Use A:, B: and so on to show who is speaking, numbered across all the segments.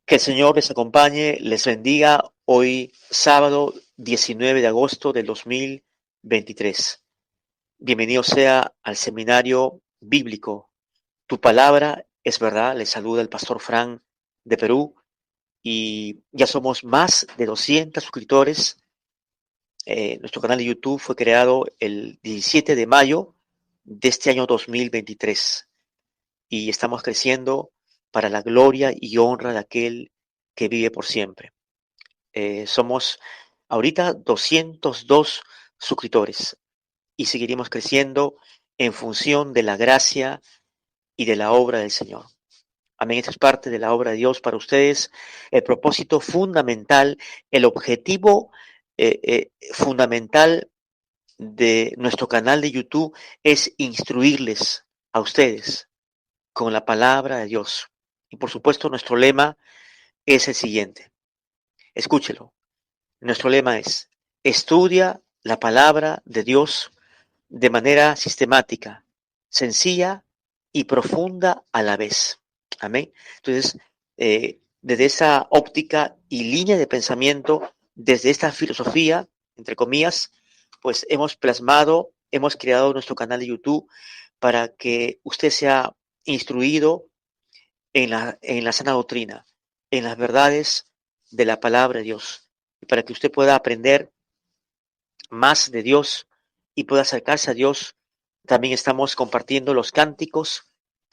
A: Que el Señor les acompañe, les bendiga hoy sábado 19 de agosto del 2023. Bienvenido sea al seminario bíblico. Tu palabra es verdad. Les saluda el pastor Fran de Perú y ya somos más de 200 suscriptores. Nuestro canal de YouTube fue creado el 17 de mayo de este año 2023 y estamos creciendo para la gloria y honra de aquel que vive por siempre. Somos ahorita 202 suscriptores y seguiremos creciendo en función de la gracia y de la obra del Señor. Amén. Esto es parte de la obra de Dios para ustedes. El propósito fundamental, el objetivo fundamental de nuestro canal de YouTube es instruirles a ustedes con la palabra de Dios. Y por supuesto, nuestro lema es el siguiente. Escúchelo. Nuestro lema es, estudia la palabra de Dios de manera sistemática, sencilla y profunda a la vez. Amén. Entonces, desde esa óptica y línea de pensamiento, desde esta filosofía, entre comillas, pues hemos plasmado, hemos creado nuestro canal de YouTube para que usted sea instruido en la sana doctrina, en las verdades de la palabra de Dios, y para que usted pueda aprender más de Dios y pueda acercarse a Dios. También estamos compartiendo los cánticos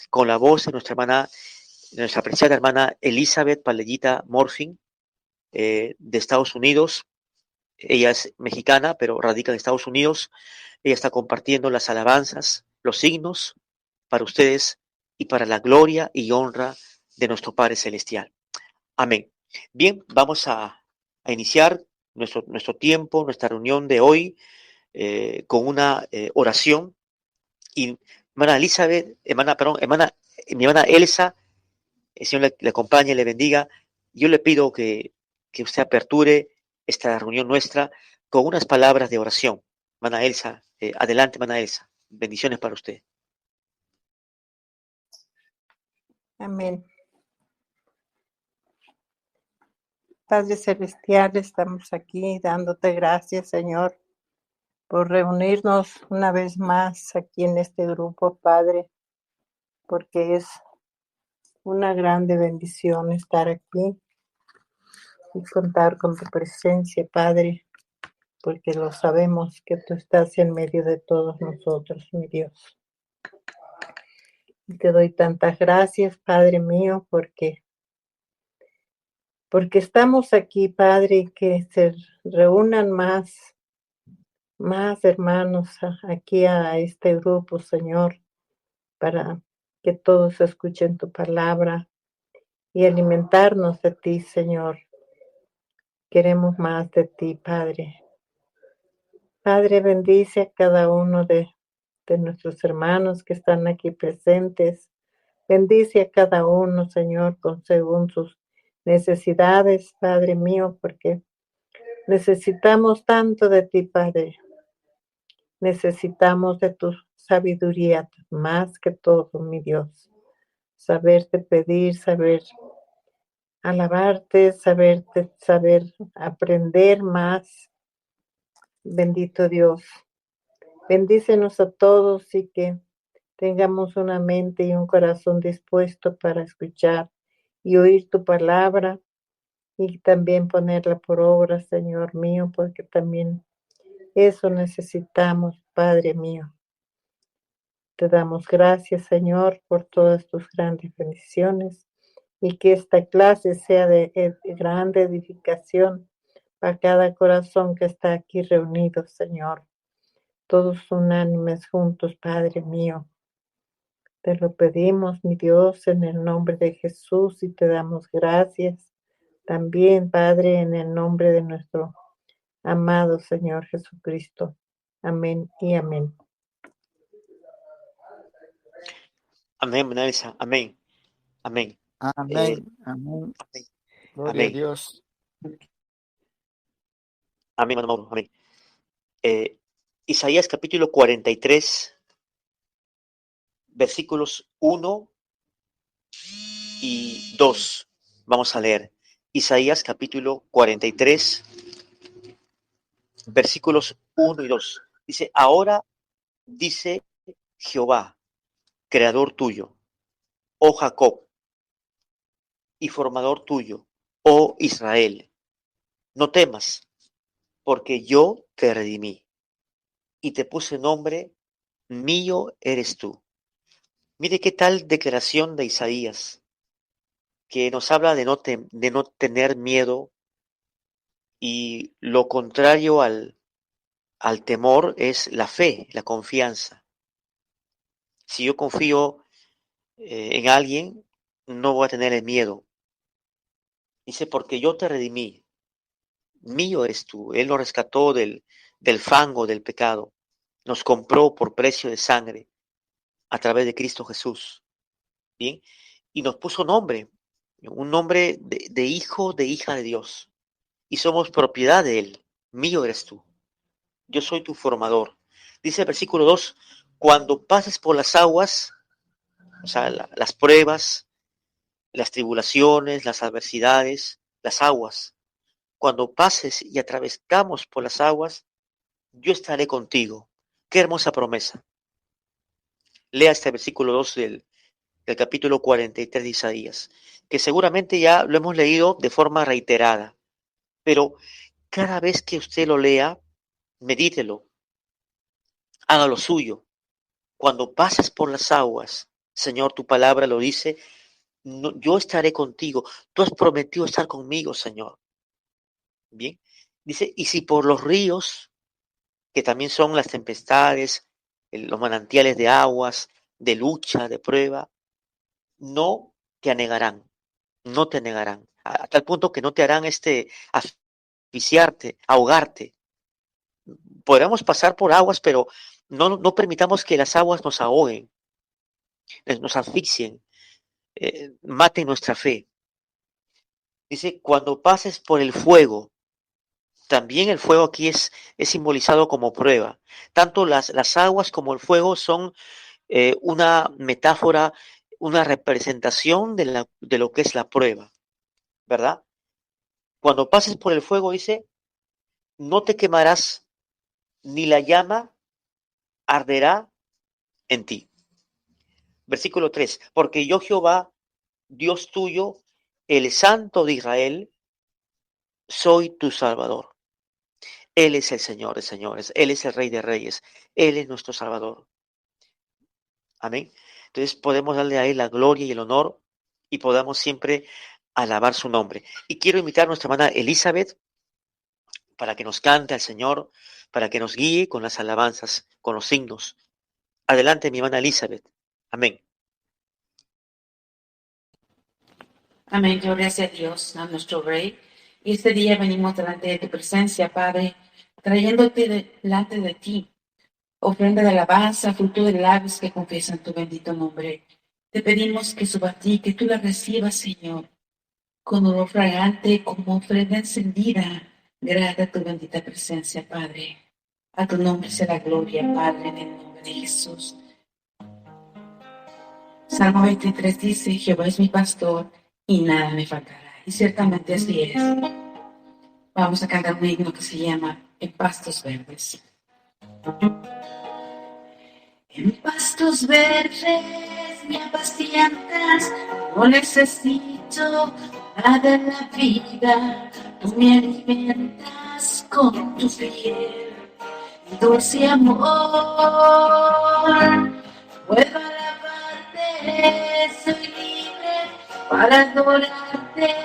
A: con la voz de nuestra apreciada hermana Elizabeth Palellita Morfin, de Estados Unidos. Ella es mexicana, pero radica en Estados Unidos. Ella está compartiendo las alabanzas, los signos para ustedes y para la gloria y honra de nuestro Padre Celestial. Amén. Bien, vamos a iniciar nuestro tiempo, nuestra reunión de hoy con una oración. Y hermana Elizabeth, mi hermana Elsa, el Señor le acompañe, le bendiga. Yo le pido que usted aperture esta reunión nuestra con unas palabras de oración. Hermana Elsa, adelante, hermana Elsa. Bendiciones para usted.
B: Amén. Padre Celestial, estamos aquí dándote gracias, Señor, por reunirnos una vez más aquí en este grupo, Padre, porque es una grande bendición estar aquí y contar con tu presencia, Padre, porque lo sabemos que tú estás en medio de todos nosotros, mi Dios. Y te doy tantas gracias, Padre mío, porque estamos aquí, Padre, y que se reúnan más hermanos aquí a este grupo, Señor, para que todos escuchen tu palabra y alimentarnos de ti, Señor. Queremos más de ti, Padre. Padre, bendice a cada uno de nuestros hermanos que están aquí presentes. Bendice a cada uno, Señor, según sus necesidades, Padre mío, porque necesitamos tanto de ti, Padre. Necesitamos de tu sabiduría más que todo, mi Dios. Saberte pedir, saber alabarte, saber aprender más. Bendito Dios. Bendícenos a todos y que tengamos una mente y un corazón dispuesto para escuchar y oír tu palabra y también ponerla por obra, Señor mío, porque también eso necesitamos, Padre mío. Te damos gracias, Señor, por todas tus grandes bendiciones y que esta clase sea de grande edificación para cada corazón que está aquí reunido, Señor. Todos unánimes juntos, Padre mío. Te lo pedimos, mi Dios, en el nombre de Jesús y te damos gracias. También, Padre, en el nombre de nuestro amado Señor Jesucristo. Amén y amén.
A: Amén, hermana Elsa. Amén. Amén.
C: Amén. Amén. Gloria
A: Amén.
C: a Dios.
A: Amén, hermano Mauro. Amén. Isaías capítulo 43, versículos 1 y 2. Vamos a leer Isaías capítulo 43, versículos 1 y 2. Dice, ahora dice Jehová, creador tuyo, oh Jacob, y formador tuyo, oh Israel, no temas, porque yo te redimí y te puse nombre, mío eres tú. Mire qué tal declaración de Isaías, que nos habla de no tener miedo, y lo contrario al temor es la fe, la confianza. Si yo confío en alguien, no voy a tener el miedo. Dice, porque yo te redimí, mío eres tú. Él nos rescató del fango del pecado, nos compró por precio de sangre a través de Cristo Jesús. Bien, y nos puso nombre, un nombre de hijo, de hija de Dios, y somos propiedad de Él. Mío eres tú, yo soy tu formador. Dice el versículo 2, cuando pases por las aguas, o sea, las pruebas, las tribulaciones, las adversidades, las aguas, cuando pases y atravesamos por las aguas, yo estaré contigo. Qué hermosa promesa. Lea este versículo 2 del capítulo 43 de Isaías, que seguramente ya lo hemos leído de forma reiterada, pero cada vez que usted lo lea, medítelo, haga lo suyo. Cuando pases por las aguas, Señor, tu palabra lo dice, no, yo estaré contigo. Tú has prometido estar conmigo, Señor. Bien, dice, y si por los ríos, que también son las tempestades, los manantiales de aguas, de lucha, de prueba, no te anegarán, no te negarán, a tal punto que no te harán asfixiarte, ahogarte. Podremos pasar por aguas, pero no permitamos que las aguas nos ahoguen, nos asfixien, maten nuestra fe. Dice, cuando pases por el fuego, también el fuego aquí es simbolizado como prueba. Tanto las aguas como el fuego son una metáfora, una representación de lo que es la prueba, ¿verdad? Cuando pases por el fuego, dice, no te quemarás, ni la llama arderá en ti. Versículo 3, porque yo Jehová, Dios tuyo, el Santo de Israel, soy tu Salvador. Él es el Señor de señores, Él es el Rey de reyes, Él es nuestro Salvador. Amén. Entonces podemos darle a Él la gloria y el honor y podamos siempre alabar su nombre. Y quiero invitar a nuestra hermana Elizabeth para que nos cante al Señor, para que nos guíe con las alabanzas, con los signos. Adelante, mi hermana Elizabeth. Amén.
D: Amén, gloria sea a Dios, a nuestro Rey. Y este día venimos delante de tu presencia, Padre, trayéndote delante de ti, ofrenda de alabanza, fruto de labios que confiesan tu bendito nombre. Te pedimos que suba a ti, que tú la recibas, Señor, con olor fragante, como ofrenda encendida, grata tu bendita presencia, Padre. A tu nombre sea la gloria, Padre, en el nombre de Jesús. Salmo 23 dice, Jehová es mi pastor y nada me faltará. Y ciertamente así es. Vamos a cantar un himno que se llama En pastos verdes. En pastos verdes me apacientas, no necesito nada de la vida. Tú me alimentas con tu fiel y dulce amor. Puedo alabarte, soy libre para adorarte,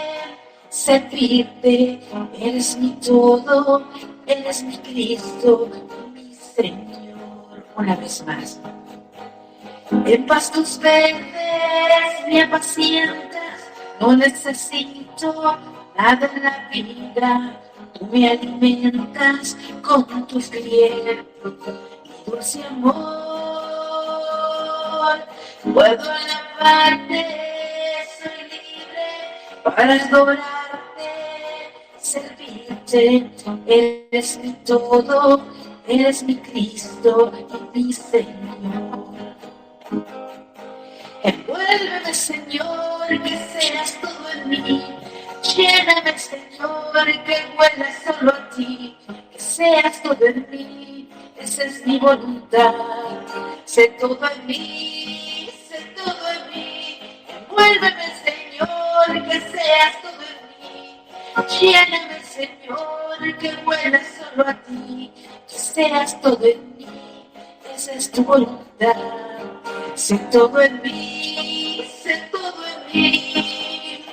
D: servirte. Eres mi todo, eres mi Cristo, mi Señor. Una vez más. En pastos verdes me apacientas, no necesito nada en la vida. Tú me alimentas con tu fiel y dulce amor. Puedo alabarte, soy libre para adorarte, servirte. Eres mi todo, eres mi Cristo y mi Señor. Envuélveme, Señor, que seas todo en mí. Lléname, Señor, que huela solo a ti, que seas todo en mí, esa es mi voluntad. Sé todo en mí, sé todo en mí, envuélveme, Señor, que seas todo en mí. Lléname, Señor, que huela solo a ti, que seas todo en mí, esa es tu voluntad. Sé todo en mí, sé todo en mí.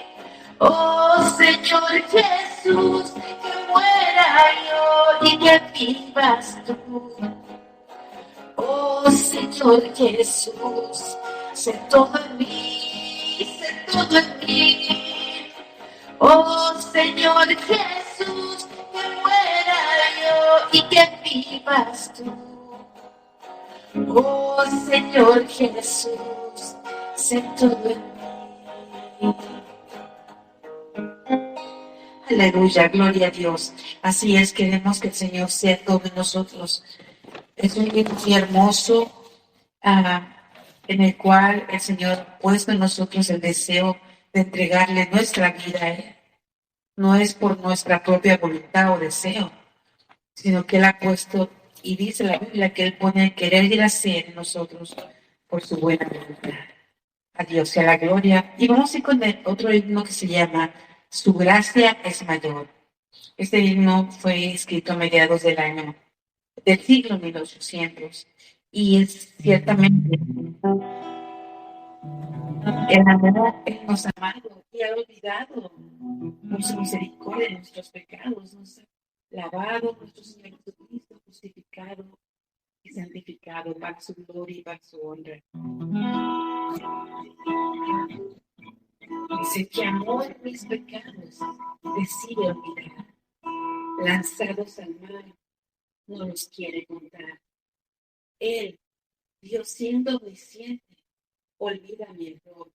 D: Oh Señor Jesús, que muera yo y que vivas tú. Oh Señor Jesús, sé todo en mí, sé todo en mí. Oh Señor Jesús, que muera yo y que vivas tú. Oh Señor Jesús, sé todo en mí. Aleluya, gloria a Dios. Así es, queremos que el Señor sea todo en nosotros. Es un libro muy hermoso en el cual el Señor ha puesto en nosotros el deseo de entregarle nuestra vida a Él. No es por nuestra propia voluntad o deseo, sino que Él ha puesto, y dice la Biblia, que Él pone el querer y el hacer en nosotros por su buena voluntad. A Dios sea la gloria. Y vamos a ir con otro himno que se llama Su gracia es mayor. Este himno fue escrito a mediados del siglo 1800 y es ciertamente el amor Él nos ha amado y ha olvidado por su misericordia de nuestros pecados, nos ha lavado nuestro Señor Jesucristo, justificado y santificado para su gloria y para su honra. Dice que amor mis pecados decide olvidar, lanzados al mar, no los quiere contar. Él, Dios siendo omnisciente, olvida mi error.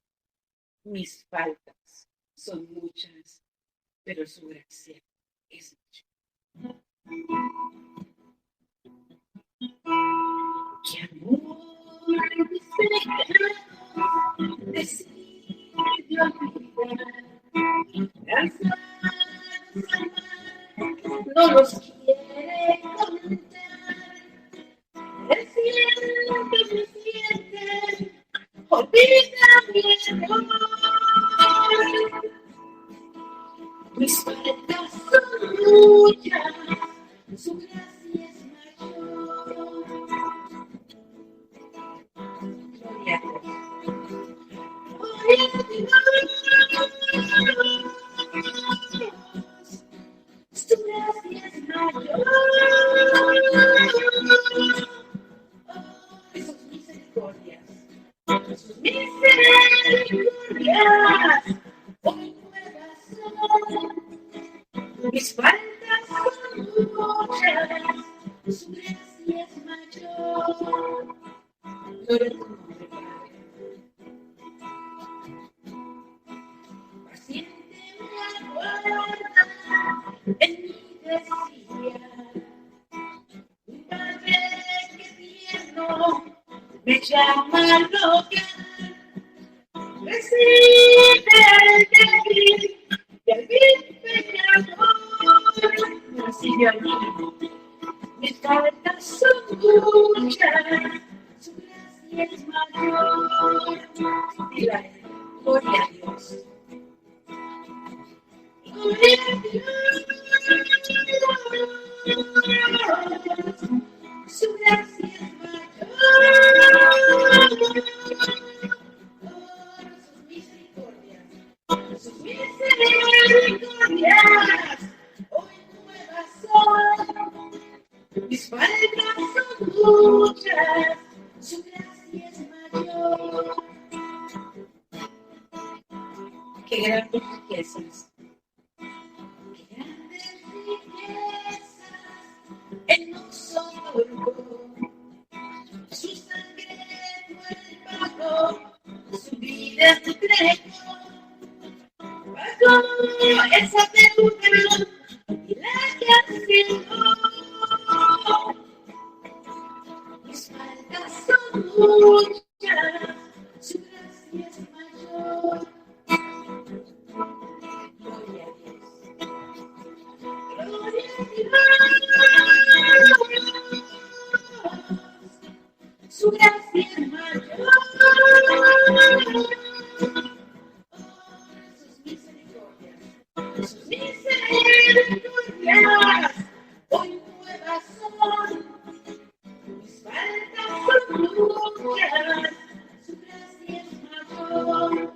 D: Mis faltas son muchas, pero su gracia es mucha. ¡Qué amor! Mis pecados decidió olvidar. Lanzados al mar, no los quiere contar. El cielo me siente, olvida mi error. Mis faltas son muchas, su gracia es mayor. Gloria a Dios. Gloria a Dios. Su gracia es mayor. Sus misericordias, hoy nuevas son. Mis faltas son muchas, su gracia es mayor. Gloria a tu nombre, Padre. Paciente me aguarda en mi desdicha. Mi Padre que tierno me llama al hogar. Recibe al débil y al vil pecador. Recibe al vil. Mis faltas son muchas, su gracia es mayor. Dile a Él, gloria a Dios. Gloria a Dios. Su gracia es mayor. Sus misericordias, hoy nuevas son. Mis faltas son muchas, su gracia es mayor. Qué grandes riquezas. Qué grandes riquezas en nosotros. Su sangre fue el pago, su vida es tu trecho. Pagó esa deuda y la canceló. Mis faltas son muchas, su gracia es mayor. Sus misericordias hoy nuevas son. Mis faltas son muchas, su gracia es mayor.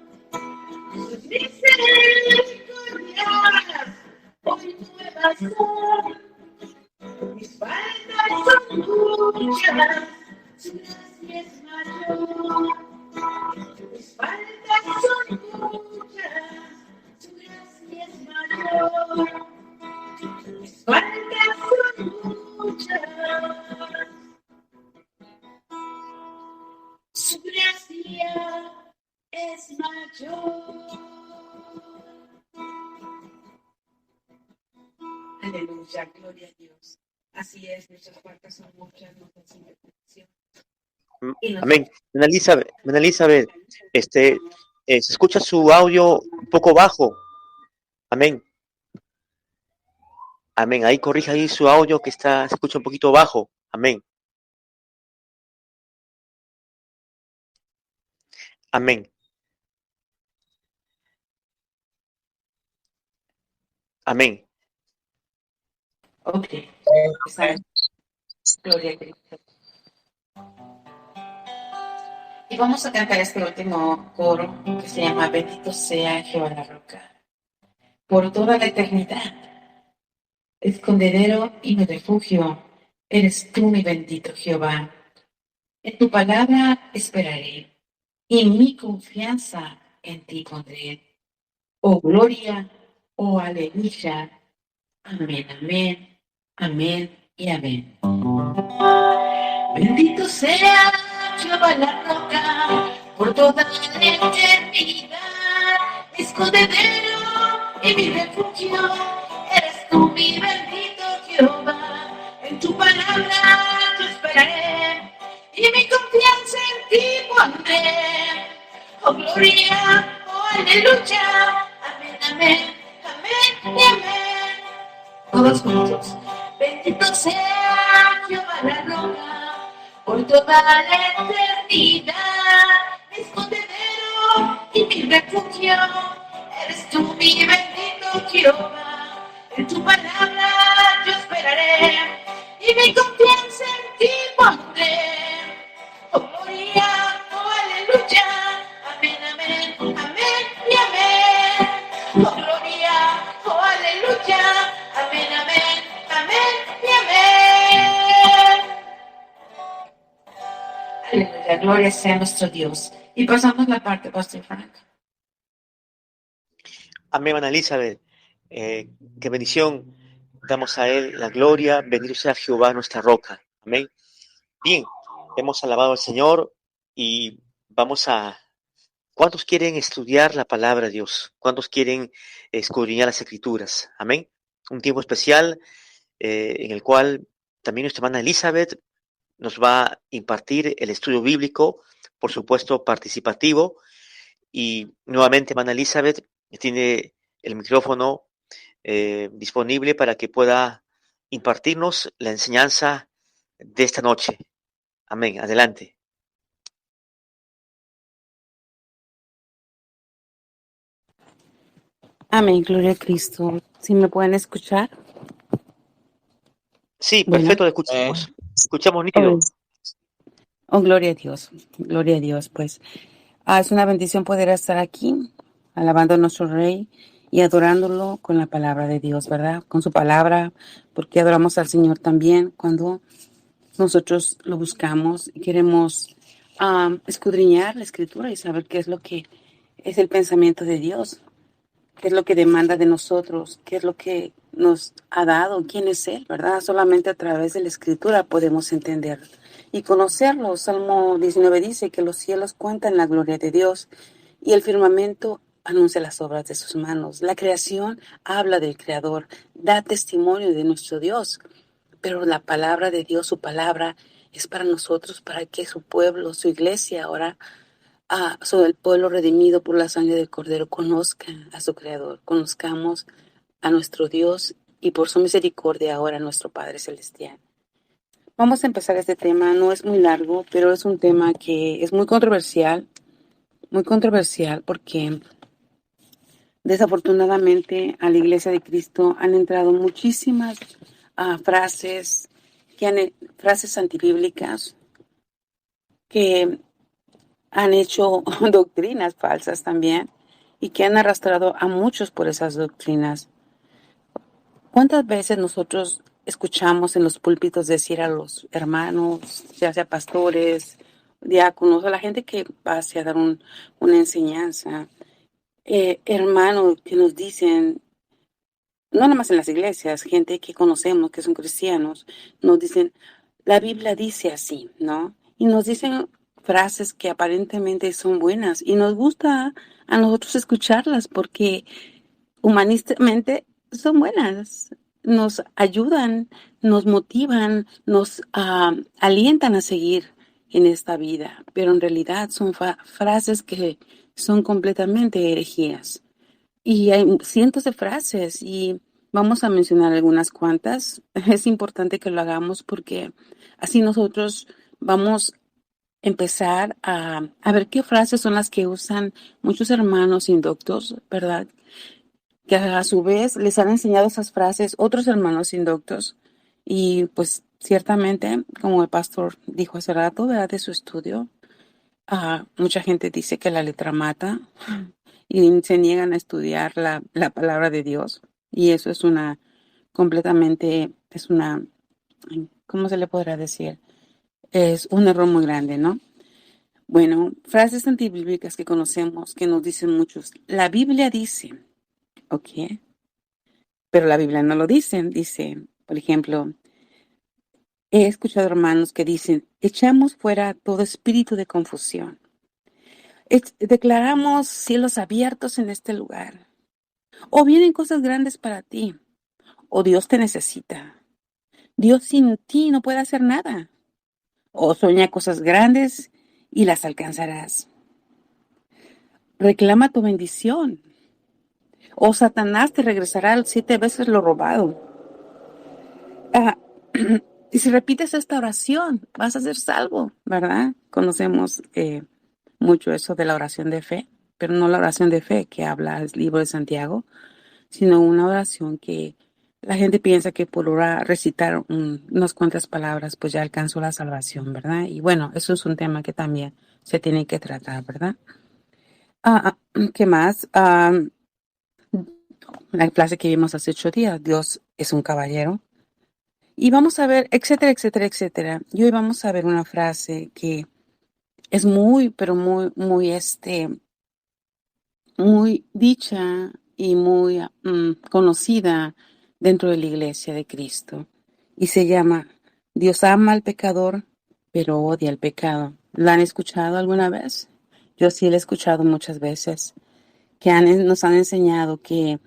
D: Sus misericordias hoy nuevas son. Mis faltas son muchas, su gracia es mayor. Mis faltas son muchas, su gracia es mayor. Mis faltas son muchas, su gracia es mayor. Aleluya, gloria a Dios. Así es, nuestras faltas son muchas, nuestras imperfecciones.
A: Amén. Hermana Elizabeth, se escucha su audio un poco bajo. Amén. Amén. Ahí corrija ahí su audio que se escucha un poquito bajo. Amén. Amén. Amén.
D: Ok. Gloria a Cristo. Y vamos a cantar este último coro que se llama Bendito sea Jehová la roca. Por toda la eternidad, escondedero y mi refugio, eres tú mi bendito Jehová. En tu palabra esperaré, y mi confianza en ti pondré. Oh gloria, oh aleluya. Amén, amén, amén y amén. Bendito sea Jehová la roca, por toda la eternidad, escondedero y mi refugio, eres tú mi bendito Jehová. En tu palabra yo esperaré, y mi confianza en ti pondré. Oh gloria, oh aleluya, amén, amén, amén y amén. Todos juntos. Bendito sea Jehová la roca, por toda la eternidad, mi escondedero y mi refugio, eres tú mi bendito Jehová. En tu palabra yo esperaré, y mi confianza en ti pondré. Oh gloria, oh aleluya, amén, amén, amén y amén. Oh gloria, oh aleluya, amén, amén, amén y amén. Aleluya, gloria sea nuestro Dios. Y pasamos la parte, Pastor Frank.
A: Amén, hermana Elizabeth. Qué bendición. Damos a Él la gloria. Bendito sea Jehová, nuestra roca. Amén. Bien, hemos alabado al Señor y vamos a... ¿Cuántos quieren estudiar la palabra de Dios? ¿Cuántos quieren escudriñar las Escrituras? Amén. Un tiempo especial en el cual también nuestra hermana Elizabeth nos va a impartir el estudio bíblico, por supuesto participativo. Y nuevamente, hermana Elizabeth, tiene el micrófono disponible para que pueda impartirnos la enseñanza de esta noche. Amén. Adelante.
E: Amén, gloria a Cristo. ¿Sí me pueden escuchar?
A: Sí,
E: Bueno.
A: perfecto, escuchamos. Escuchamos nítido.
E: Oh, gloria a Dios. Gloria a Dios, pues. Es una bendición poder estar aquí, alabando a nuestro Rey y adorándolo con la palabra de Dios, ¿verdad? Con su palabra, porque adoramos al Señor también cuando nosotros lo buscamos y queremos escudriñar la Escritura y saber qué es lo que es el pensamiento de Dios, qué es lo que demanda de nosotros, qué es lo que nos ha dado, quién es Él, ¿verdad? Solamente a través de la Escritura podemos entender y conocerlo. Salmo 19 dice que los cielos cuentan la gloria de Dios y el firmamento anuncia las obras de sus manos. La creación habla del Creador, da testimonio de nuestro Dios, pero la palabra de Dios, su palabra, es para nosotros, para que su pueblo, su iglesia ahora, sobre el pueblo redimido por la sangre del Cordero, conozca a su Creador, conozcamos a nuestro Dios y por su misericordia ahora a nuestro Padre Celestial. Vamos a empezar este tema, no es muy largo, pero es un tema que es muy controversial porque Desafortunadamente, a la Iglesia de Cristo han entrado muchísimas frases frases antibíblicas que han hecho doctrinas falsas también y que han arrastrado a muchos por esas doctrinas. ¿Cuántas veces nosotros escuchamos en los púlpitos decir a los hermanos, ya sea pastores, diáconos, o la gente que va a dar una enseñanza, hermanos que nos dicen, no nada más en las iglesias, gente que conocemos que son cristianos, nos dicen, la Biblia dice así, ¿no? Y nos dicen frases que aparentemente son buenas y nos gusta a nosotros escucharlas porque humanistamente son buenas, nos ayudan, nos motivan, nos alientan a seguir en esta vida, pero en realidad son frases que son completamente herejías. Y hay cientos de frases y vamos a mencionar algunas cuantas. Es importante que lo hagamos porque así nosotros vamos a empezar a ver qué frases son las que usan muchos hermanos indoctos, ¿verdad? Que a su vez les han enseñado esas frases otros hermanos indoctos. Y pues ciertamente, como el pastor dijo hace rato, ¿verdad? De su estudio, mucha gente dice que la letra mata y se niegan a estudiar la palabra de Dios. Y eso es ¿cómo se le podrá decir? Es un error muy grande, ¿no? Bueno, frases antibíblicas que conocemos, que nos dicen muchos. La Biblia dice, ¿ok? Pero la Biblia no lo dice. Dice, por ejemplo, he escuchado hermanos que dicen, echamos fuera todo espíritu de confusión. Declaramos cielos abiertos en este lugar. O vienen cosas grandes para ti. O Dios te necesita. Dios sin ti no puede hacer nada. O sueña cosas grandes y las alcanzarás. Reclama tu bendición. O Satanás te regresará 7 veces lo robado. Y si repites esta oración, vas a ser salvo, ¿verdad? Conocemos mucho eso de la oración de fe, pero no la oración de fe que habla el libro de Santiago, sino una oración que la gente piensa que por recitar unas cuantas palabras, pues ya alcanzó la salvación, ¿verdad? Y bueno, eso es un tema que también se tiene que tratar, ¿verdad? ¿Qué más? La clase que vimos hace 8 días, Dios es un caballero. Y vamos a ver, etcétera, etcétera, etcétera. Y hoy vamos a ver una frase que es muy, pero muy, muy, muy dicha y muy conocida dentro de la Iglesia de Cristo. Y se llama, Dios ama al pecador, pero odia el pecado. ¿La han escuchado alguna vez? Yo sí la he escuchado muchas veces, que nos han enseñado que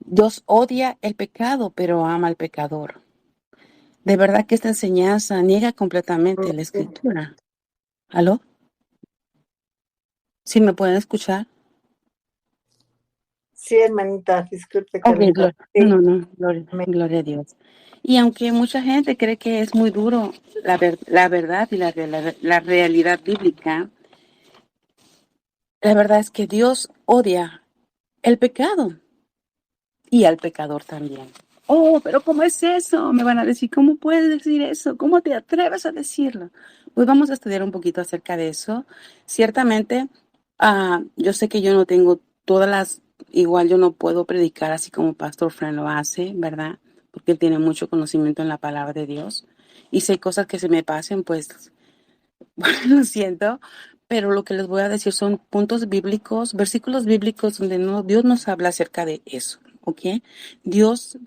E: Dios odia el pecado, pero ama al pecador. De verdad que esta enseñanza niega completamente la Escritura. ¿Aló? ¿Sí me pueden escuchar?
B: Sí, hermanita, disculpe que
E: Ok,
B: me
E: no,
B: sí, me-
E: gloria a Dios. Y aunque mucha gente cree que es muy duro la verdad y la realidad bíblica, la verdad es que Dios odia el pecado y al pecador también. Oh, pero ¿cómo es eso? Me van a decir, ¿cómo puedes decir eso? ¿Cómo te atreves a decirlo? Pues vamos a estudiar un poquito acerca de eso. Ciertamente, yo sé que yo no tengo igual yo no puedo predicar así como Pastor Fran lo hace, ¿verdad? Porque él tiene mucho conocimiento en la palabra de Dios. Y si hay cosas que se me pasen, pues lo siento, pero lo que les voy a decir son puntos bíblicos, versículos bíblicos donde Dios nos habla acerca de eso, ¿ok? Dios,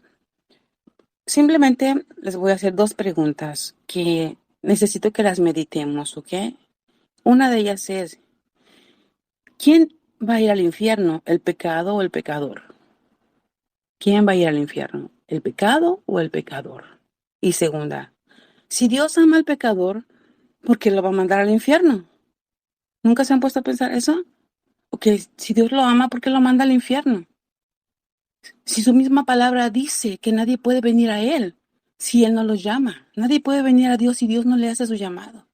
E: simplemente les voy a hacer 2 preguntas que necesito que las meditemos, ¿ok? Una de ellas es, ¿quién va a ir al infierno, el pecado o el pecador? ¿Quién va a ir al infierno, el pecado o el pecador? Y segunda, si Dios ama al pecador, ¿por qué lo va a mandar al infierno? ¿Nunca se han puesto a pensar eso? Ok, si Dios lo ama, ¿por qué lo manda al infierno? Si su misma palabra dice que nadie puede venir a Él si Él no los llama. Nadie puede venir a Dios si Dios no le hace su llamado.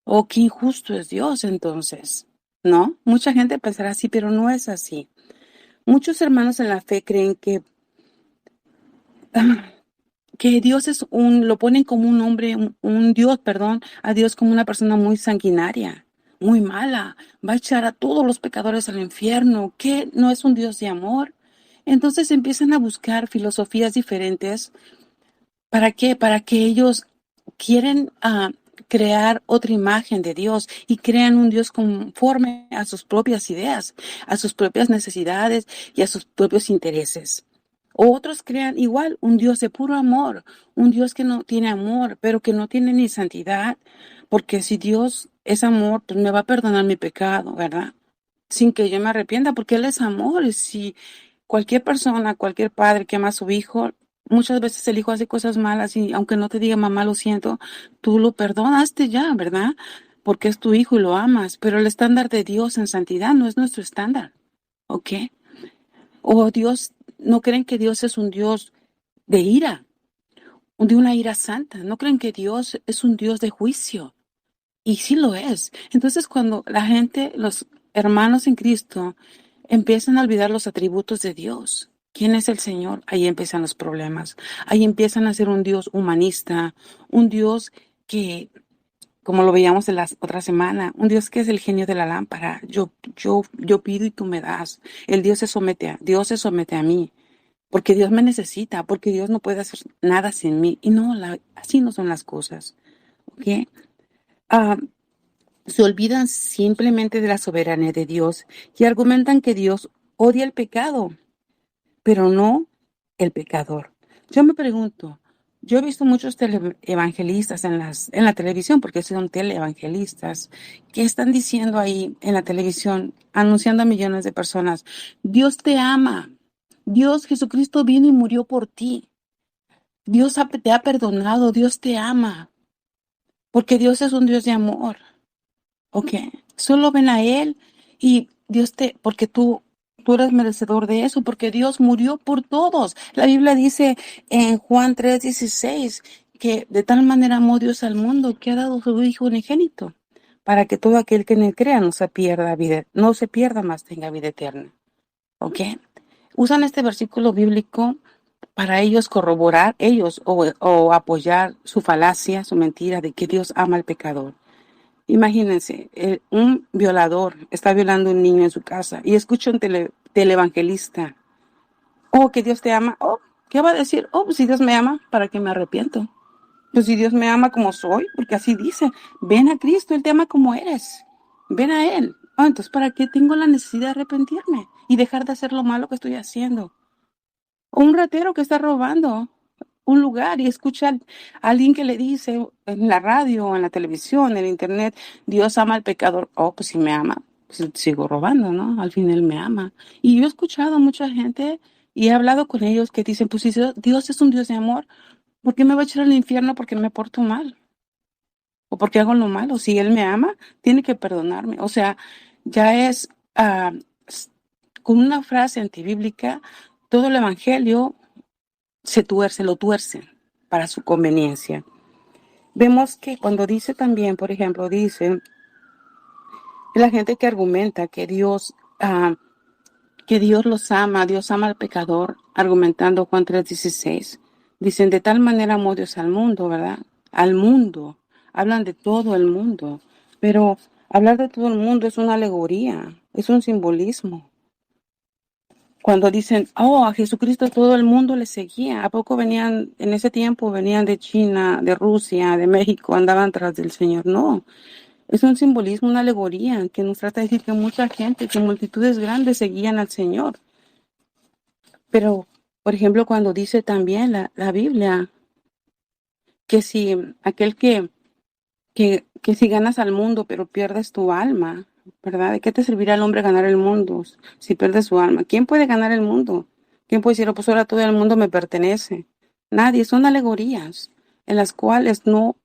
E: Oh, qué injusto es Dios entonces. ¿No? Mucha gente pensará así, pero no es así. Muchos hermanos en la fe creen que Dios lo ponen como un hombre, un Dios, perdón, a Dios como una persona muy sanguinaria, muy mala, va a echar a todos los pecadores al infierno, que no es un Dios de amor. Entonces empiezan a buscar filosofías diferentes. ¿Para qué? Para que ellos quieren crear otra imagen de Dios y crean un Dios conforme a sus propias ideas, a sus propias necesidades y a sus propios intereses. O otros crean igual un Dios de puro amor, un Dios que no tiene amor, pero que no tiene ni santidad, porque si Dios es amor, pues me va a perdonar mi pecado, ¿verdad? Sin que yo me arrepienta, porque Él es amor. Y si cualquier persona, cualquier padre que ama a su hijo, muchas veces el hijo hace cosas malas y aunque no te diga mamá, lo siento, tú lo perdonaste ya, ¿verdad? Porque es tu hijo y lo amas, pero el estándar de Dios en santidad no es nuestro estándar, ¿ok? O Dios, no creen que Dios es un Dios de ira, de una ira santa, no creen que Dios es un Dios de juicio, y sí lo es. Entonces cuando la gente, los hermanos en Cristo, empiezan a olvidar los atributos de Dios. ¿Quién es el Señor? Ahí empiezan los problemas. Ahí empiezan a ser un Dios humanista, un Dios que, como lo veíamos en la otra semana, un Dios que es el genio de la lámpara. Yo pido y tú me das. Dios se somete a mí, porque Dios me necesita, porque Dios no puede hacer nada sin mí. Y no, así no son las cosas. ¿Ok? Se olvidan simplemente de la soberanía de Dios y argumentan que Dios odia el pecado, pero no el pecador. Yo me pregunto, yo he visto muchos evangelistas en la televisión, porque son teleevangelistas, que están diciendo ahí en la televisión, anunciando a millones de personas, Dios te ama, Dios Jesucristo vino y murió por ti, te ha perdonado, Dios te ama, porque Dios es un Dios de amor. Ok, solo ven a Él y porque tú eres merecedor de eso, porque Dios murió por todos. La Biblia dice en Juan 3:16 que de tal manera amó Dios al mundo que ha dado su Hijo unigénito, para que todo aquel que en Él crea no se pierda más, tenga vida eterna. Ok, usan este versículo bíblico para ellos corroborar, o apoyar su falacia, su mentira de que Dios ama al pecador. Imagínense, un violador está violando a un niño en su casa y escucha un televangelista. Oh, que Dios te ama. Oh, ¿qué va a decir? Oh, pues si Dios me ama, ¿para qué me arrepiento? Pues si Dios me ama como soy, porque así dice, ven a Cristo, Él te ama como eres. Ven a Él. Oh, entonces, ¿para qué tengo la necesidad de arrepentirme y dejar de hacer lo malo que estoy haciendo? O un ratero que está robando un lugar y escucha a alguien que le dice en la radio, en la televisión, en el internet, Dios ama al pecador. Oh, pues si me ama, pues sigo robando, ¿no? Al fin Él me ama. Y yo he escuchado a mucha gente y he hablado con ellos que dicen, pues si Dios es un Dios de amor, ¿por qué me va a echar al infierno porque me porto mal? ¿O porque hago lo malo? Si Él me ama, tiene que perdonarme. O sea, ya es con una frase antibíblica, todo el evangelio lo tuercen para su conveniencia. Vemos que cuando dice también, por ejemplo, dice la gente que argumenta que Dios los ama, Dios ama al pecador, argumentando Juan 3:16. Dicen, de tal manera amó Dios al mundo, ¿verdad? Al mundo. Hablan de todo el mundo. Pero hablar de todo el mundo es una alegoría, es un simbolismo. Cuando dicen, oh, a Jesucristo todo el mundo le seguía, ¿a poco en ese tiempo venían de China, de Rusia, de México, andaban tras del Señor? No, es un simbolismo, una alegoría que nos trata de decir que mucha gente, que multitudes grandes seguían al Señor. Pero, por ejemplo, cuando dice también la Biblia, que si aquel que si ganas al mundo pero pierdes tu alma, ¿verdad? ¿De qué te servirá al hombre ganar el mundo si pierdes su alma? ¿Quién puede ganar el mundo? ¿Quién puede decir, oh, pues ahora todo el mundo me pertenece? Nadie, son alegorías en las cuales no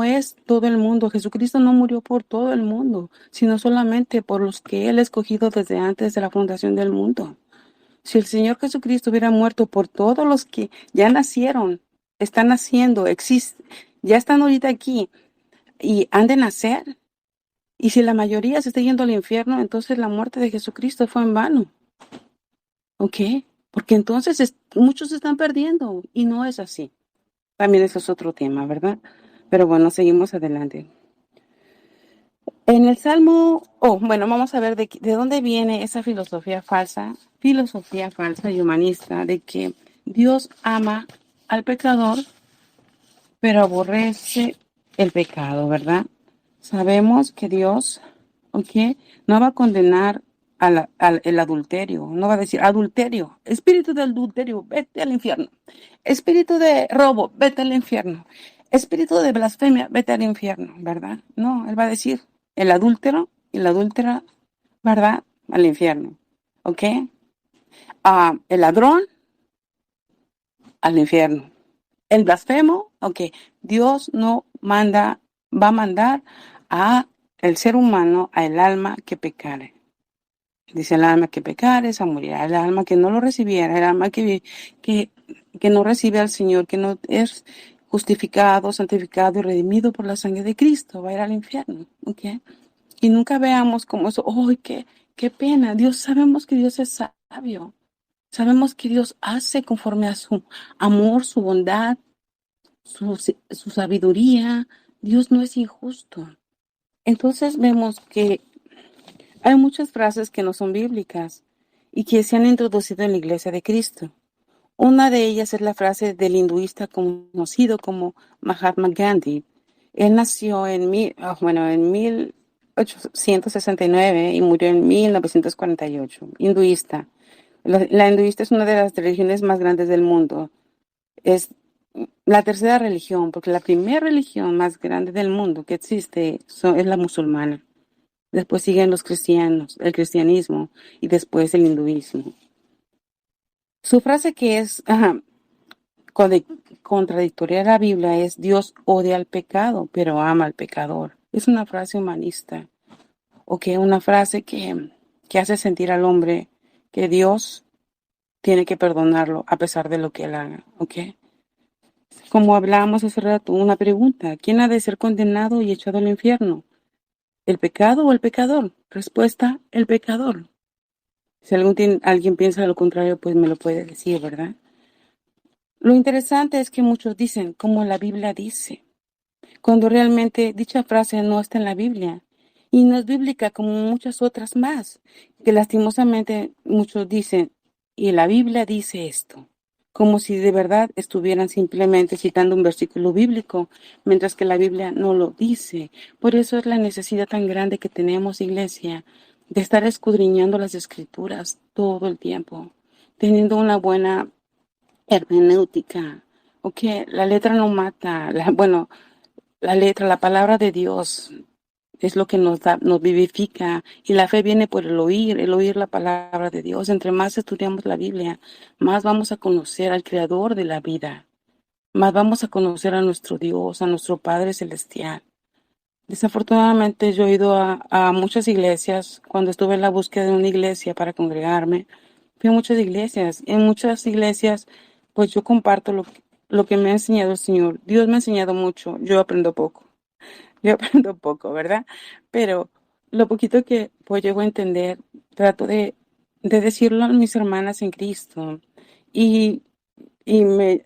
E: es todo el mundo. Jesucristo no murió por todo el mundo, sino solamente por los que Él ha escogido desde antes de la fundación del mundo. Si el Señor Jesucristo hubiera muerto por todos los que ya nacieron, están naciendo, ya están ahorita aquí, y han de nacer. Y si la mayoría se está yendo al infierno, entonces la muerte de Jesucristo fue en vano. ¿ok? Porque entonces muchos se están perdiendo y no es así. También eso es otro tema, ¿verdad? Pero bueno, seguimos adelante. En el Salmo, bueno, vamos a ver de dónde viene esa filosofía falsa y humanista, de que Dios ama al pecador, pero aborrece el pecado, ¿verdad? Sabemos que Dios, ¿ok? No va a condenar el adulterio, no va a decir adulterio, espíritu de adulterio, vete al infierno, espíritu de robo, vete al infierno, espíritu de blasfemia, vete al infierno, ¿verdad? No, Él va a decir el adúltero y la adúltera, ¿verdad? Al infierno, ¿ok? El ladrón, al infierno. El blasfemo, ok, Dios no manda, va a mandar a el ser humano, a el alma que pecare. Dice el alma que pecare, esa morirá. El alma que no lo recibiera, el alma que no recibe al Señor, que no es justificado, santificado y redimido por la sangre de Cristo, va a ir al infierno, ok. Y nunca veamos como eso, ¡ay, qué pena! Dios, sabemos que Dios es sabio. Sabemos que Dios hace conforme a su amor, su bondad, su sabiduría. Dios no es injusto. Entonces vemos que hay muchas frases que no son bíblicas y que se han introducido en la Iglesia de Cristo. Una de ellas es la frase del hinduista conocido como Mahatma Gandhi. Él nació en 1869 y murió en 1948. Hinduista. La hinduista es una de las religiones más grandes del mundo. Es la tercera religión, porque la primera religión más grande del mundo que existe es la musulmana. Después siguen los cristianos, el cristianismo y después el hinduismo. Su frase que es contradictoria a la Biblia es: Dios odia al pecado, pero ama al pecador. Es una frase humanista, una frase que hace sentir al hombre que Dios tiene que perdonarlo a pesar de lo que él haga, ¿ok? Como hablábamos hace rato, una pregunta: ¿quién ha de ser condenado y echado al infierno? ¿El pecado o el pecador? Respuesta: el pecador. Si alguien piensa lo contrario, pues me lo puede decir, ¿verdad? Lo interesante es que muchos dicen, como la Biblia dice, cuando realmente dicha frase no está en la Biblia y no es bíblica como muchas otras más, que lastimosamente muchos dicen, y la Biblia dice esto, como si de verdad estuvieran simplemente citando un versículo bíblico, mientras que la Biblia no lo dice. Por eso es la necesidad tan grande que tenemos, iglesia, de estar escudriñando las Escrituras todo el tiempo, teniendo una buena hermenéutica. La letra no mata, la palabra de Dios es lo que nos vivifica, y la fe viene por el oír la palabra de Dios. Entre más estudiamos la Biblia, más vamos a conocer al Creador de la vida, más vamos a conocer a nuestro Dios, a nuestro Padre Celestial. Desafortunadamente yo he ido a muchas iglesias. Cuando estuve en la búsqueda de una iglesia para congregarme, fui a muchas iglesias. En muchas iglesias, pues yo comparto lo que me ha enseñado el Señor. Dios me ha enseñado mucho, yo aprendo poco. Yo aprendo poco, ¿verdad? Pero lo poquito que pues llego a entender, trato de decirlo a mis hermanas en Cristo. Y, y me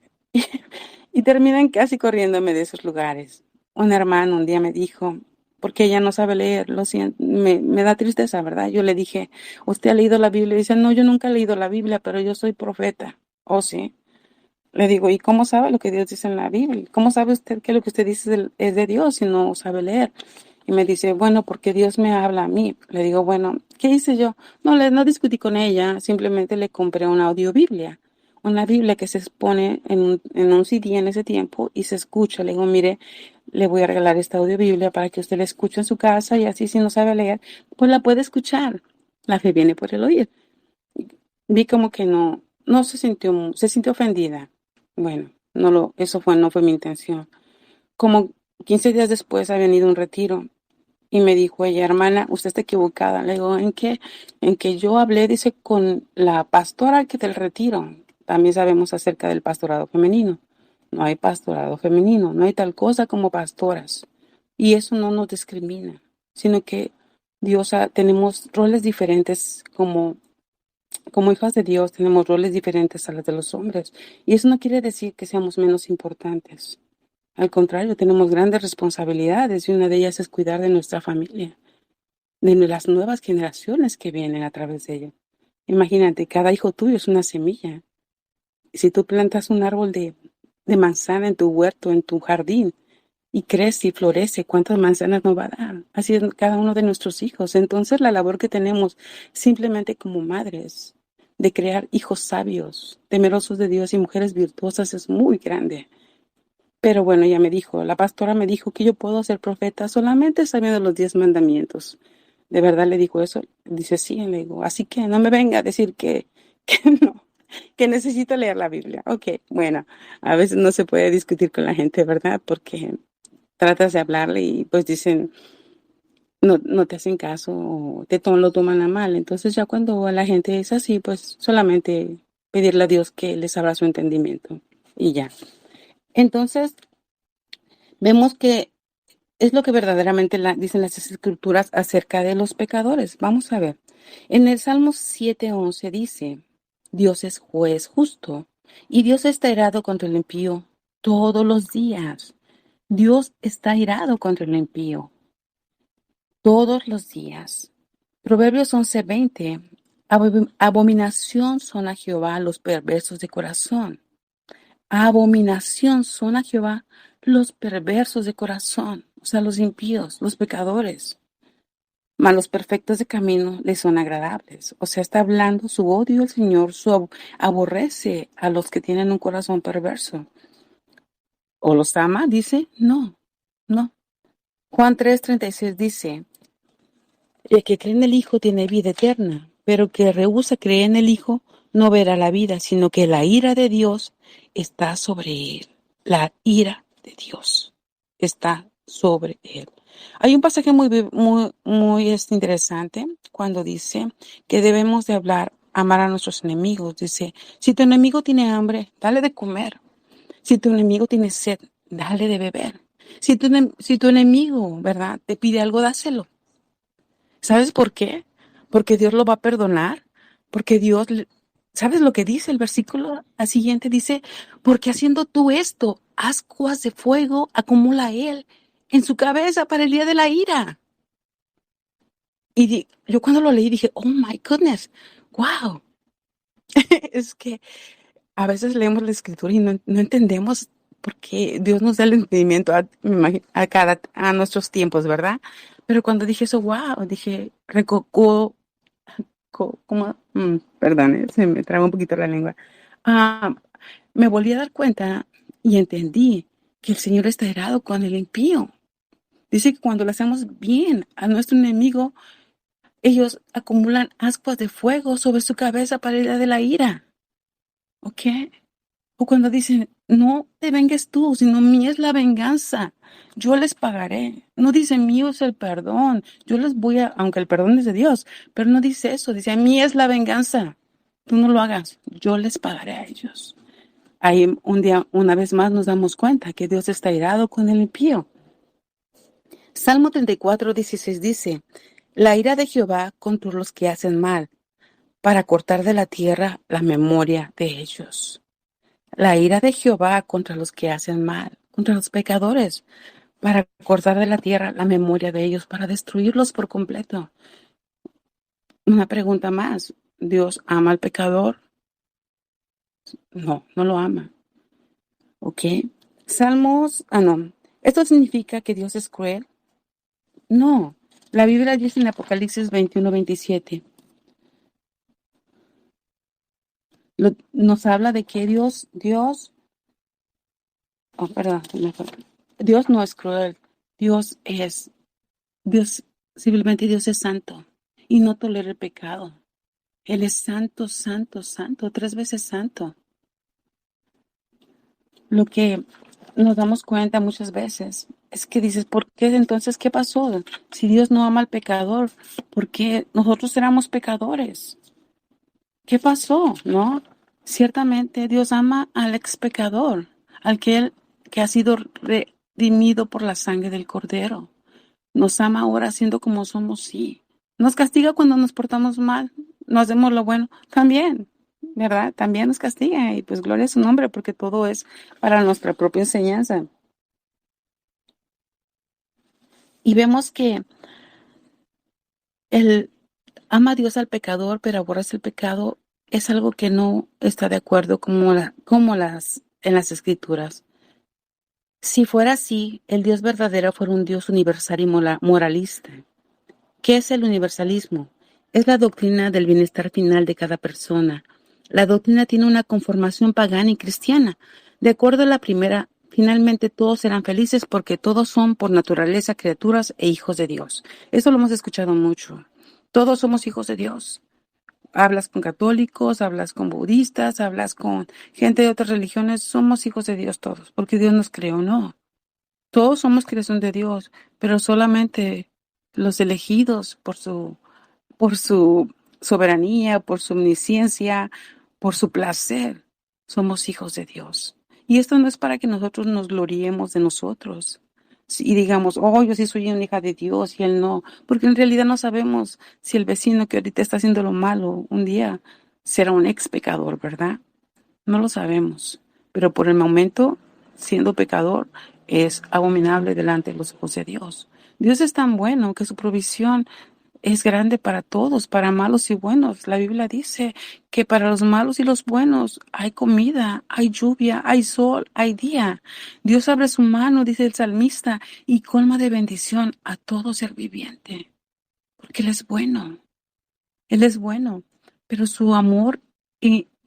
E: y terminan casi corriéndome de esos lugares. Un hermano un día me dijo, porque ella no sabe leer, lo siento, me da tristeza, ¿verdad? Yo le dije, ¿usted ha leído la Biblia? Y dice, no, yo nunca he leído la Biblia, pero yo soy profeta. Oh, sí. Le digo, ¿y cómo sabe lo que Dios dice en la Biblia? ¿Cómo sabe usted que lo que usted dice es de Dios si no sabe leer? Y me dice, bueno, porque Dios me habla a mí. Le digo, bueno, ¿qué hice yo? No discutí con ella, simplemente le compré una audiobiblia. Una Biblia que se expone en un CD en ese tiempo y se escucha. Le digo, mire, le voy a regalar esta audiobiblia para que usted la escuche en su casa, y así si no sabe leer, pues la puede escuchar. La fe viene por el oír. Vi como que no se sintió ofendida. Bueno, no fue mi intención. Como 15 días después había ido a un retiro y me dijo ella, hermana, usted está equivocada. Le digo, ¿en qué? En que yo hablé, dice, con la pastora que del retiro. También sabemos acerca del pastorado femenino. No hay pastorado femenino, no hay tal cosa como pastoras. Y eso no nos discrimina, sino que tenemos roles diferentes como como hijas de Dios tenemos roles diferentes a los de los hombres. Y eso no quiere decir que seamos menos importantes. Al contrario, tenemos grandes responsabilidades y una de ellas es cuidar de nuestra familia, de las nuevas generaciones que vienen a través de ella. Imagínate, cada hijo tuyo es una semilla. Si tú plantas un árbol de manzana en tu huerto, en tu jardín, y crece y florece, ¿cuántas manzanas nos va a dar? Así es cada uno de nuestros hijos. Entonces la labor que tenemos simplemente como madres de crear hijos sabios, temerosos de Dios y mujeres virtuosas es muy grande. Pero bueno, ella me dijo, la pastora me dijo que yo puedo ser profeta solamente sabiendo los 10 mandamientos. ¿De verdad le dijo eso? Dice, sí, le digo, así que no me venga a decir que no, que necesito leer la Biblia. Ok, bueno, a veces no se puede discutir con la gente, ¿verdad? Porque tratas de hablarle y pues dicen, no te hacen caso o lo toman a mal. Entonces ya cuando la gente es así, pues solamente pedirle a Dios que les abra su entendimiento y ya. Entonces vemos que es lo que verdaderamente dicen las escrituras acerca de los pecadores. Vamos a ver. En el Salmo 7:11 dice, Dios es juez justo y Dios está irado contra el impío todos los días. Dios está irado contra el impío todos los días. Proverbios 11:20. Abominación son a Jehová los perversos de corazón. Abominación son a Jehová los perversos de corazón, o sea, los impíos, los pecadores. Mas los perfectos de camino les son agradables. O sea, está hablando su odio al Señor, aborrece a los que tienen un corazón perverso. ¿O los ama? Dice, no. Juan 3:36 dice, el que cree en el Hijo tiene vida eterna, pero el que rehúsa creer en el Hijo no verá la vida, sino que la ira de Dios está sobre él. La ira de Dios está sobre él. Hay un pasaje muy interesante cuando dice que debemos de amar a nuestros enemigos. Dice, si tu enemigo tiene hambre, dale de comer. Si tu enemigo tiene sed, dale de beber. Si tu enemigo, ¿verdad?, te pide algo, dáselo. ¿Sabes por qué? Porque Dios lo va a perdonar. Porque ¿sabes lo que dice el versículo siguiente? Dice, porque haciendo tú esto, ascuas de fuego acumula él en su cabeza para el día de la ira. Y yo cuando lo leí dije, oh my goodness, wow. Es que a veces leemos la escritura y no entendemos por qué Dios nos da el entendimiento a nuestros tiempos, ¿verdad? Pero cuando dije eso, wow, dije, perdón, se me traba un poquito la lengua. Me volví a dar cuenta y entendí que el Señor está irado con el impío. Dice que cuando le hacemos bien a nuestro enemigo, ellos acumulan ascuas de fuego sobre su cabeza para el día de la ira. ¿Ok? O cuando dicen, no te vengues tú, sino mía es la venganza. Yo les pagaré. No dice mío es el perdón. Yo les voy aunque el perdón es de Dios, pero no dice eso. Dice, a mí es la venganza. Tú no lo hagas. Yo les pagaré a ellos. Ahí una vez más nos damos cuenta que Dios está irado con el impío. Salmo 34:16 dice, la ira de Jehová contra los que hacen mal, para cortar de la tierra la memoria de ellos. La ira de Jehová contra los que hacen mal, contra los pecadores, para cortar de la tierra la memoria de ellos, para destruirlos por completo. Una pregunta más. ¿Dios ama al pecador? No lo ama. ¿Ok? No. ¿Esto significa que Dios es cruel? No. La Biblia dice en Apocalipsis 21:27. Nos habla de que Dios no es cruel. Simplemente Dios es santo y no tolera el pecado. Él es santo, santo, santo, 3 veces santo. Lo que nos damos cuenta muchas veces es que dices, ¿por qué entonces qué pasó? Si Dios no ama al pecador, ¿por qué nosotros éramos pecadores? ¿Qué pasó? ¿No? Ciertamente Dios ama al ex pecador, al que ha sido redimido por la sangre del Cordero. Nos ama ahora siendo como somos, sí. Nos castiga cuando nos portamos mal, no hacemos lo bueno, también, ¿verdad? También nos castiga y pues gloria a su nombre porque todo es para nuestra propia enseñanza. Y vemos que el ama a Dios al pecador, pero aborrece el pecado, es algo que no está de acuerdo en las escrituras. Si fuera así, el Dios verdadero fuera un Dios universal y moralista. ¿Qué es el universalismo? Es la doctrina del bienestar final de cada persona. La doctrina tiene una conformación pagana y cristiana. De acuerdo a la primera, finalmente todos serán felices porque todos son por naturaleza criaturas e hijos de Dios. Eso lo hemos escuchado mucho. Todos somos hijos de Dios. Hablas con católicos, hablas con budistas, hablas con gente de otras religiones. Somos hijos de Dios todos, porque Dios nos creó, no. Todos somos creación de Dios, pero solamente los elegidos por su soberanía, por su omnisciencia, por su placer, somos hijos de Dios. Y esto no es para que nosotros nos gloriemos de nosotros y digamos, oh, yo sí soy una hija de Dios y él no, porque en realidad no sabemos si el vecino que ahorita está haciendo lo malo un día será un ex pecador, ¿verdad? No lo sabemos, pero por el momento, siendo pecador, es abominable delante de los ojos de Dios. Dios es tan bueno que su provisión es grande para todos, para malos y buenos. La Biblia dice que para los malos y los buenos hay comida, hay lluvia, hay sol, hay día. Dios abre su mano, dice el salmista, y colma de bendición a todo ser viviente, porque Él es bueno. Él es bueno, pero su amor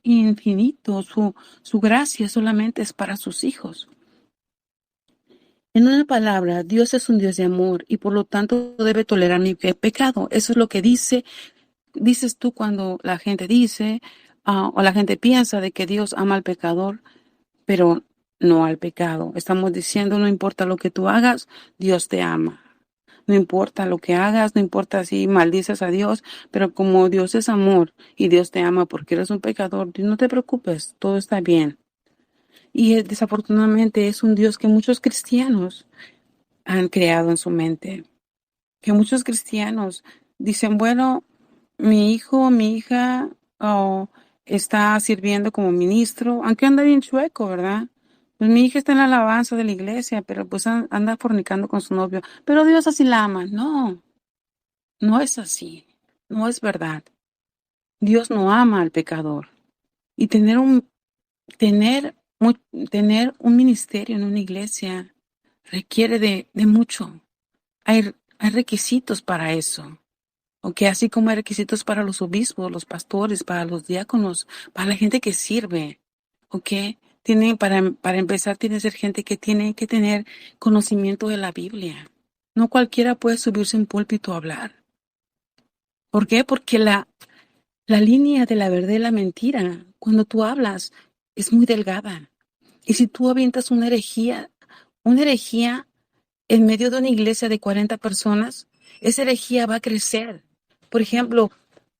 E: infinito, su gracia solamente es para sus hijos. En una palabra, Dios es un Dios de amor y por lo tanto debe tolerar mi pecado. Eso es lo que dices tú cuando la gente dice o la gente piensa de que Dios ama al pecador, pero no al pecado. Estamos diciendo, no importa lo que tú hagas, Dios te ama. No importa lo que hagas, no importa si maldices a Dios, pero como Dios es amor y Dios te ama porque eres un pecador, no te preocupes, todo está bien. Y desafortunadamente es un Dios que muchos cristianos han creado en su mente. Que muchos cristianos dicen, bueno, mi hijo, mi hija está sirviendo como ministro, aunque anda bien chueco, ¿verdad? Pues mi hija está en la alabanza de la iglesia, pero pues anda fornicando con su novio. Pero Dios así la ama. No, no es así. No es verdad. Dios no ama al pecador. Y tener, tener un ministerio en una iglesia requiere de mucho. Hay requisitos para eso. Ok, así como hay requisitos para los obispos, los pastores, para los diáconos, para la gente que sirve. Ok, para empezar, tiene que ser gente que tiene que tener conocimiento de la Biblia. No cualquiera puede subirse a un púlpito a hablar. ¿Por qué? Porque la línea de la verdad y la mentira, cuando tú hablas, es muy delgada. Y si tú avientas una herejía en medio de una iglesia de 40 personas, esa herejía va a crecer. Por ejemplo,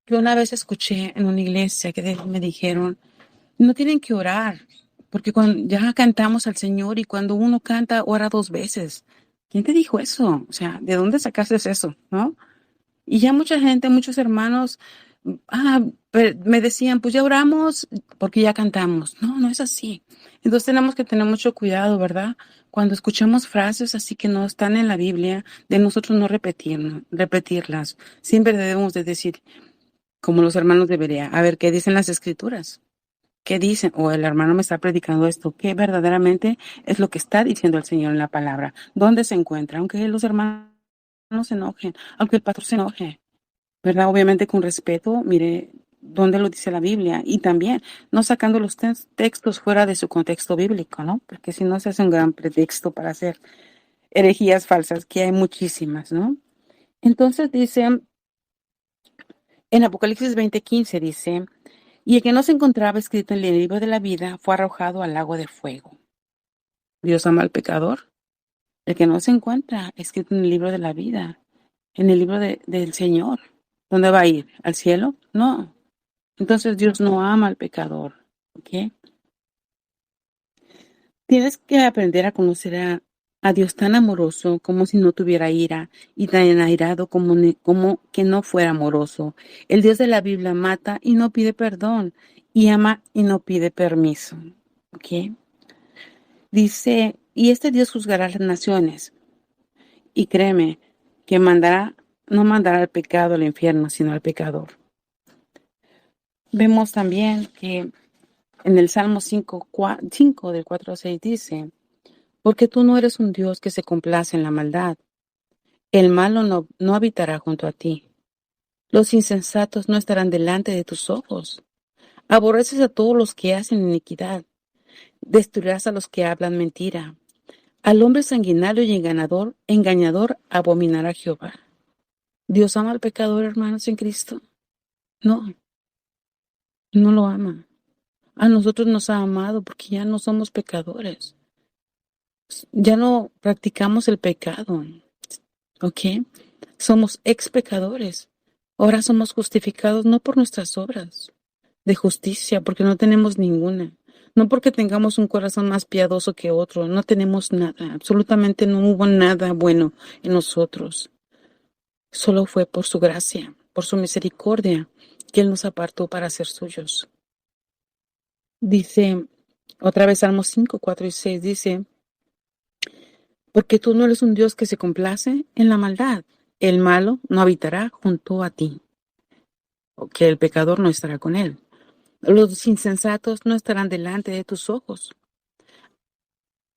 E: yo una vez escuché en una iglesia que me dijeron, no tienen que orar, porque cuando ya cantamos al Señor y cuando uno canta, ora 2 veces. ¿Quién te dijo eso? O sea, ¿de dónde sacaste eso? ¿No? Y ya mucha gente, muchos hermanos, me decían, pues ya oramos porque ya cantamos. No, no es así. Entonces tenemos que tener mucho cuidado, ¿verdad? Cuando escuchamos frases así que no están en la Biblia, de nosotros no repetirlas. Siempre debemos de decir, como los hermanos deberían, a ver, ¿qué dicen las escrituras? ¿Qué dicen? O el hermano me está predicando esto. ¿Qué verdaderamente es lo que está diciendo el Señor en la palabra? ¿Dónde se encuentra? Aunque los hermanos no se enojen, aunque el pastor se enoje, ¿verdad? Obviamente con respeto, mire dónde lo dice la Biblia y también no sacando los textos fuera de su contexto bíblico, ¿no? Porque si no se hace un gran pretexto para hacer herejías falsas, que hay muchísimas, ¿no? Entonces dice, en Apocalipsis 20:15 dice, y el que no se encontraba escrito en el libro de la vida fue arrojado al lago de fuego. ¿Dios ama al pecador? El que no se encuentra escrito en el libro de la vida, en el libro del Señor. ¿Dónde va a ir? ¿Al cielo? No. Entonces Dios no ama al pecador. ¿Ok? Tienes que aprender a conocer a Dios tan amoroso como si no tuviera ira y tan airado como que no fuera amoroso. El Dios de la Biblia mata y no pide perdón y ama y no pide permiso. ¿Ok? Dice, y este Dios juzgará a las naciones. Y créeme que no mandará el pecado al infierno, sino al pecador. Vemos también que en el Salmo 5 del 4 al 6 dice, porque tú no eres un Dios que se complace en la maldad. El malo no habitará junto a ti. Los insensatos no estarán delante de tus ojos. Aborreces a todos los que hacen iniquidad. Destruirás a los que hablan mentira. Al hombre sanguinario y engañador abominará Jehová. ¿Dios ama al pecador, hermanos, en Cristo? No, no lo ama. A nosotros nos ha amado porque ya no somos pecadores. Ya no practicamos el pecado. ¿Ok? Somos ex pecadores. Ahora somos justificados no por nuestras obras de justicia, porque no tenemos ninguna. No porque tengamos un corazón más piadoso que otro. No tenemos nada. Absolutamente no hubo nada bueno en nosotros. Solo fue por su gracia, por su misericordia, que Él nos apartó para ser suyos. Dice, otra vez Salmos 5, 4 y 6, dice, porque tú no eres un Dios que se complace en la maldad. El malo no habitará junto a ti, o que el pecador no estará con él. Los insensatos no estarán delante de tus ojos.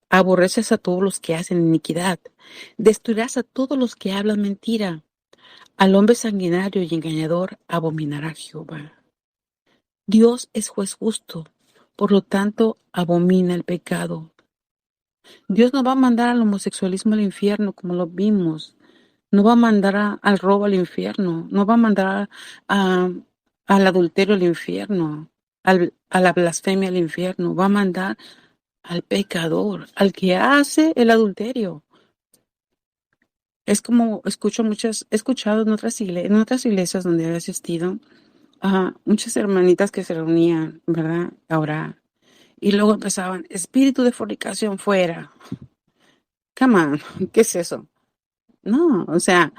E: Aborreces a todos los que hacen iniquidad. Destruirás a todos los que hablan mentira. Al hombre sanguinario y engañador abominará Jehová. Dios es juez justo, por lo tanto abomina el pecado. Dios no va a mandar al homosexualismo al infierno como lo vimos. No va a mandar al robo al infierno. No va a mandar al adulterio al infierno, a la blasfemia al infierno. Va a mandar al pecador, al que hace el adulterio. Es como he escuchado en otras iglesias donde he asistido a muchas hermanitas que se reunían, ¿verdad? A orar. Y luego empezaban, espíritu de fornicación fuera. Come on, ¿qué es eso? No, o sea,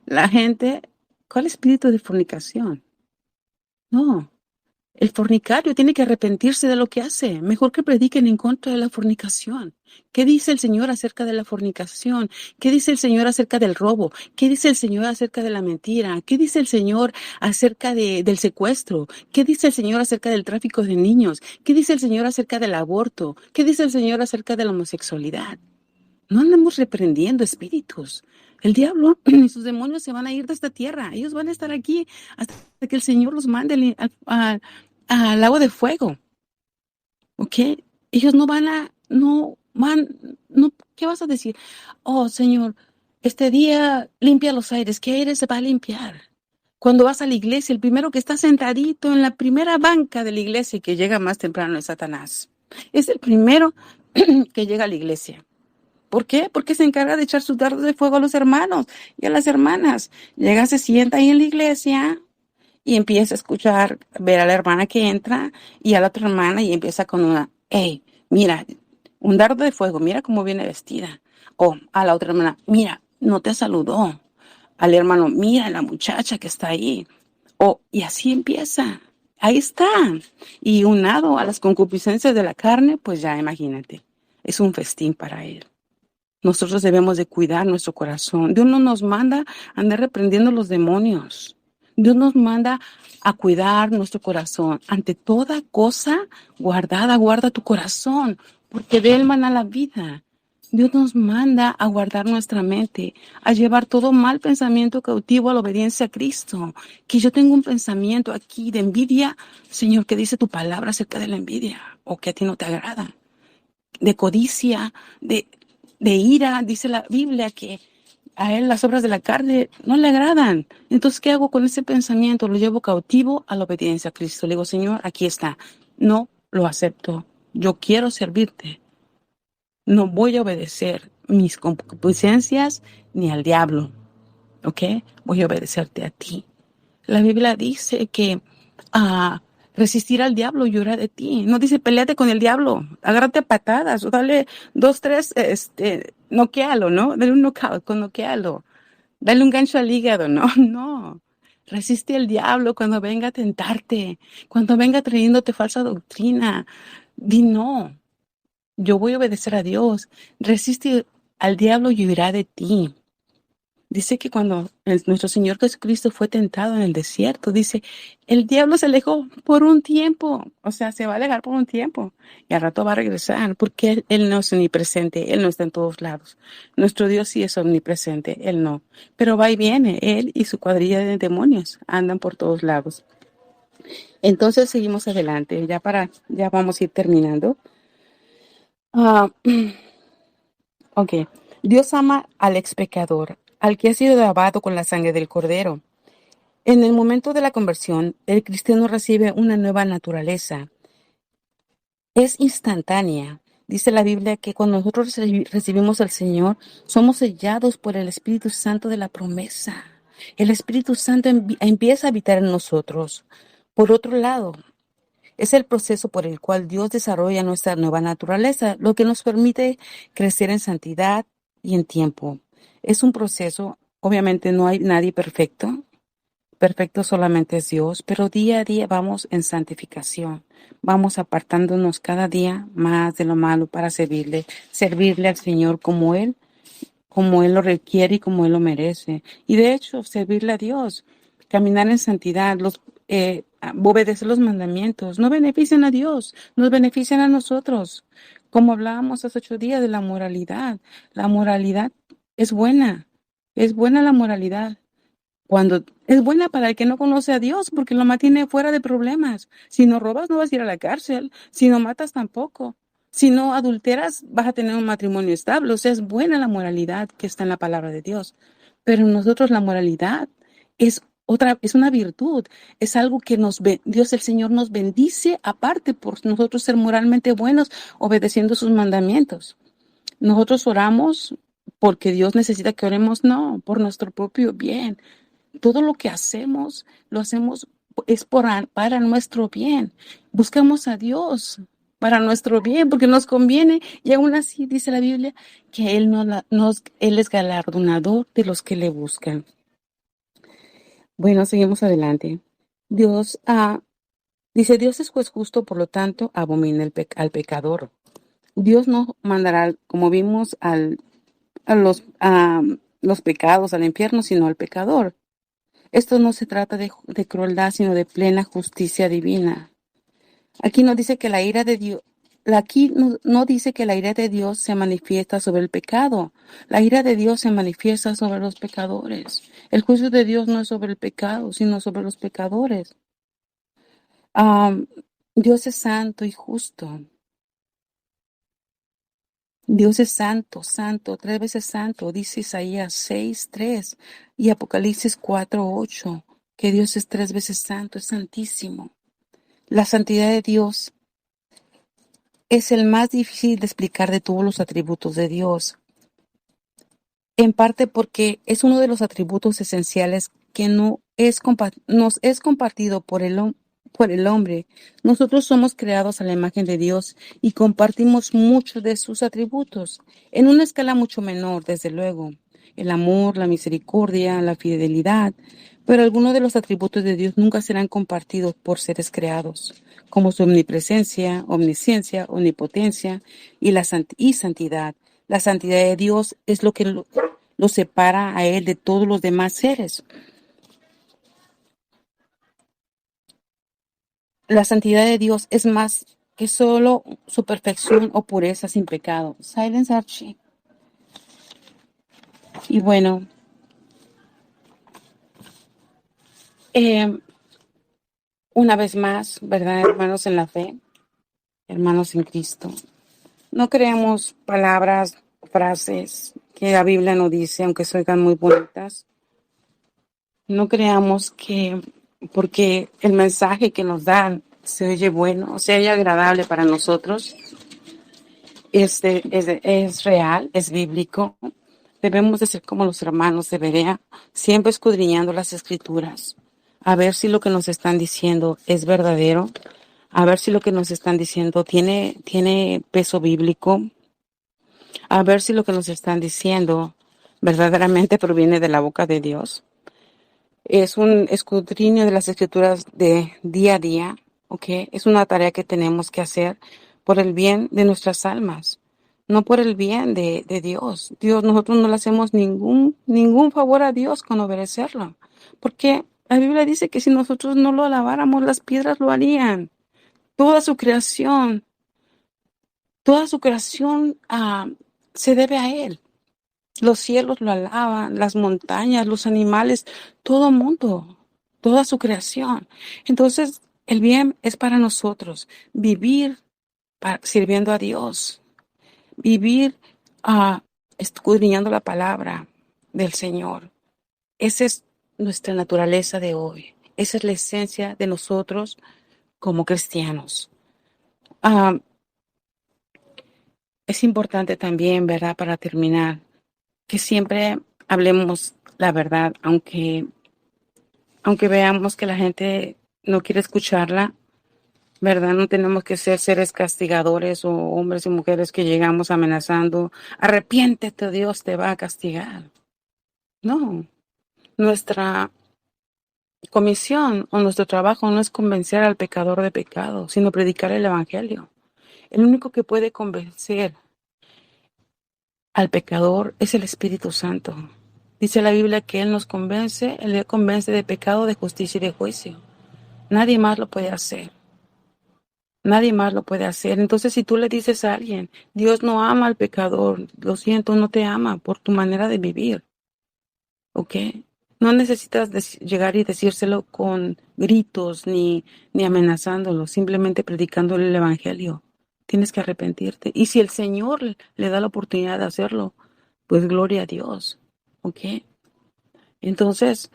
E: la gente, ¿cuál espíritu de fornicación? No, el fornicario tiene que arrepentirse de lo que hace. Mejor que prediquen en contra de la fornicación. ¿Qué dice el Señor acerca de la fornicación? ¿Qué dice el Señor acerca del robo? ¿Qué dice el Señor acerca de la mentira? ¿Qué dice el Señor acerca del secuestro? ¿Qué dice el Señor acerca del tráfico de niños? ¿Qué dice el Señor acerca del aborto? ¿Qué dice el Señor acerca de la homosexualidad? No andamos reprendiendo espíritus. El diablo y sus demonios se van a ir de esta tierra. Ellos van a estar aquí hasta que el Señor los mande al lago de fuego. ¿Ok? Ellos ¿qué vas a decir? Oh, Señor, este día limpia los aires. ¿Qué aire se va a limpiar? Cuando vas a la iglesia, el primero que está sentadito en la primera banca de la iglesia y que llega más temprano es Satanás. Es el primero que llega a la iglesia. ¿Por qué? Porque se encarga de echar sus dardos de fuego a los hermanos y a las hermanas. Llega, se sienta ahí en la iglesia y empieza a escuchar, ver a la hermana que entra y a la otra hermana y empieza con una, hey, mira, un dardo de fuego, mira cómo viene vestida. O a la otra hermana, mira, no te saludó. Al hermano, mira la muchacha que está ahí. Y así empieza. Ahí está. Y unado a las concupiscencias de la carne, pues ya imagínate, es un festín para él. Nosotros debemos de cuidar nuestro corazón. Dios no nos manda a andar reprendiendo los demonios. Dios nos manda a cuidar nuestro corazón. Ante toda cosa guarda tu corazón, porque de él mana la vida. Dios nos manda a guardar nuestra mente, a llevar todo mal pensamiento cautivo a la obediencia a Cristo. Que yo tengo un pensamiento aquí de envidia, Señor, ¿qué dice tu palabra acerca de la envidia? O que a ti no te agrada. De codicia, de ira, dice la Biblia que a él las obras de la carne no le agradan. Entonces, ¿qué hago con ese pensamiento? Lo llevo cautivo a la obediencia a Cristo. Le digo, Señor, aquí está. No lo acepto. Yo quiero servirte. No voy a obedecer mis concupiscencias ni al diablo. ¿Ok? Voy a obedecerte a ti. La Biblia dice que resistir al diablo y huirá de ti. No dice peleate con el diablo, agárrate a patadas o dale 2, 3, noquéalo, ¿no? Dale un knockout, noquéalo. Dale un gancho al hígado, no, no. Resiste al diablo cuando venga a tentarte, cuando venga trayéndote falsa doctrina. Di no, yo voy a obedecer a Dios. Resiste al diablo y huirá de ti. Dice que cuando nuestro Señor Jesucristo fue tentado en el desierto, dice, el diablo se alejó por un tiempo, o sea, se va a alejar por un tiempo y al rato va a regresar, porque él no es omnipresente, Él no está en todos lados. Nuestro Dios sí es omnipresente, Él no, pero va y viene, Él y su cuadrilla de demonios andan por todos lados. Entonces seguimos adelante, ya vamos a ir terminando. Ok, Dios ama al ex pecador, al que ha sido lavado con la sangre del Cordero. En el momento de la conversión, el cristiano recibe una nueva naturaleza. Es instantánea. Dice la Biblia que cuando nosotros recibimos al Señor, somos sellados por el Espíritu Santo de la promesa. El Espíritu Santo empieza a habitar en nosotros. Por otro lado, es el proceso por el cual Dios desarrolla nuestra nueva naturaleza, lo que nos permite crecer en santidad y en tiempo. Es un proceso, obviamente no hay nadie perfecto. Perfecto solamente es Dios, pero día a día vamos en santificación. Vamos apartándonos cada día más de lo malo para servirle al Señor como Él lo requiere y como Él lo merece. Y de hecho, servirle a Dios, caminar en santidad, obedecer los mandamientos, no benefician a Dios, nos benefician a nosotros. Como hablábamos hace 8 días de la moralidad es buena la moralidad. Cuando es buena para el que no conoce a Dios, porque lo mantiene fuera de problemas. Si no robas, no vas a ir a la cárcel. Si no matas, tampoco. Si no adulteras, vas a tener un matrimonio estable. O sea, es buena la moralidad que está en la palabra de Dios. Pero nosotros la moralidad es una virtud. Es algo que Dios el Señor nos bendice aparte por nosotros ser moralmente buenos, obedeciendo sus mandamientos. Nosotros oramos porque Dios necesita que oremos, no, por nuestro propio bien. Todo lo que hacemos, lo hacemos es para nuestro bien. Buscamos a Dios para nuestro bien, porque nos conviene. Y aún así dice la Biblia que Él es galardonador de los que le buscan. Bueno, seguimos adelante. Dios es juez justo, por lo tanto, abomina al pecador. Dios no mandará, como vimos, a los pecados al infierno, sino al pecador. Esto no se trata de crueldad, sino de plena justicia divina. Aquí no dice que la ira de Dios, no dice que la ira de Dios se manifiesta sobre el pecado. La ira de Dios se manifiesta sobre los pecadores. El juicio de Dios no es sobre el pecado, sino sobre los pecadores. Dios es santo y justo. Dios es santo, santo, 3 veces santo, dice Isaías 6:3 y Apocalipsis 4:8, que Dios es 3 veces santo, es santísimo. La santidad de Dios es el más difícil de explicar de todos los atributos de Dios, en parte porque es uno de los atributos esenciales que nos es compartido por el hombre. Nosotros somos creados a la imagen de Dios y compartimos muchos de sus atributos, en una escala mucho menor, desde luego, el amor, la misericordia, la fidelidad, pero algunos de los atributos de Dios nunca serán compartidos por seres creados, como su omnipresencia, omnisciencia, omnipotencia y santidad. La santidad de Dios es lo que lo separa a Él de todos los demás seres. La santidad de Dios es más que solo su perfección o pureza sin pecado. Silence, Archie. Y bueno, una vez más, ¿verdad, hermanos en la fe? Hermanos en Cristo. No creemos palabras, frases que la Biblia nos dice, aunque se oigan muy bonitas. No creamos que porque el mensaje que nos dan se oye bueno, se oye agradable para nosotros, es real, es bíblico. Debemos de ser como los hermanos de Berea, siempre escudriñando las Escrituras, a ver si lo que nos están diciendo es verdadero, a ver si lo que nos están diciendo tiene peso bíblico, a ver si lo que nos están diciendo verdaderamente proviene de la boca de Dios. Es un escudriño de las escrituras de día a día, ¿ok? Es una tarea que tenemos que hacer por el bien de nuestras almas, no por el bien de Dios. Nosotros no le hacemos ningún favor a Dios con obedecerlo, porque la Biblia dice que si nosotros no lo alabáramos, las piedras lo harían. Toda su creación se debe a Él. Los cielos lo alaban, las montañas, los animales, todo mundo, toda su creación. Entonces, el bien es para nosotros, vivir sirviendo a Dios, vivir escudriñando la palabra del Señor. Esa es nuestra naturaleza de hoy. Esa es la esencia de nosotros como cristianos. Es importante también, ¿verdad? Para terminar, que siempre hablemos la verdad, aunque veamos que la gente no quiere escucharla, ¿verdad? No tenemos que ser seres castigadores o hombres y mujeres que llegamos amenazando, arrepiéntete, Dios te va a castigar. No, nuestra comisión o nuestro trabajo no es convencer al pecador de pecado, sino predicar el evangelio. El único que puede convencer al pecador es el Espíritu Santo. Dice la Biblia que Él nos convence, Él le convence de pecado, de justicia y de juicio. Nadie más lo puede hacer. Nadie más lo puede hacer. Entonces, si tú le dices a alguien, Dios no ama al pecador, lo siento, no te ama por tu manera de vivir. ¿Ok? No necesitas llegar y decírselo con gritos ni amenazándolo, simplemente predicándole el evangelio. Tienes que arrepentirte. Y si el Señor le da la oportunidad de hacerlo, pues gloria a Dios. ¿Ok? Entonces,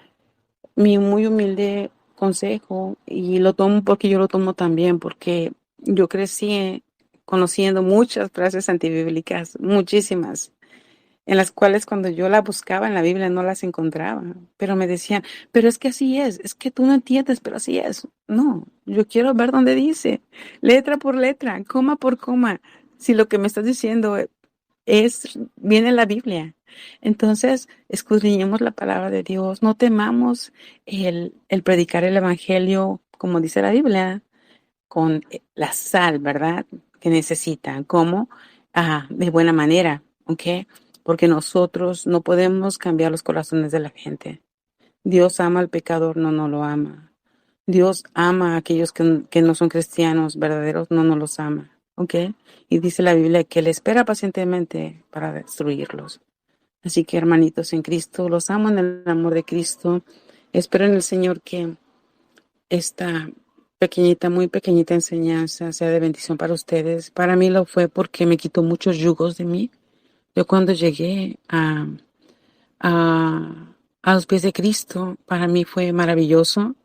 E: mi muy humilde consejo, y lo tomo porque yo lo tomo también, porque yo crecí conociendo muchas frases antibíblicas, muchísimas, en las cuales cuando yo la buscaba en la Biblia no las encontraba, pero me decían, pero es que así es que tú no entiendes, pero así es. No, yo quiero ver dónde dice, letra por letra, coma por coma, si lo que me estás diciendo viene en la Biblia. Entonces, escudriñemos la palabra de Dios, no temamos el predicar el evangelio, como dice la Biblia, con la sal, ¿verdad? Que necesitan, como de buena manera, ¿ok? Porque nosotros no podemos cambiar los corazones de la gente. Dios ama al pecador, no lo ama. Dios ama a aquellos que no son cristianos verdaderos, no los ama, ¿ok? Y dice la Biblia que Él espera pacientemente para destruirlos. Así que, hermanitos en Cristo, los amo en el amor de Cristo. Espero en el Señor que esta muy pequeñita enseñanza sea de bendición para ustedes. Para mí lo fue porque me quitó muchos yugos de mí. Yo cuando llegué a los pies de Cristo, para mí fue maravilloso.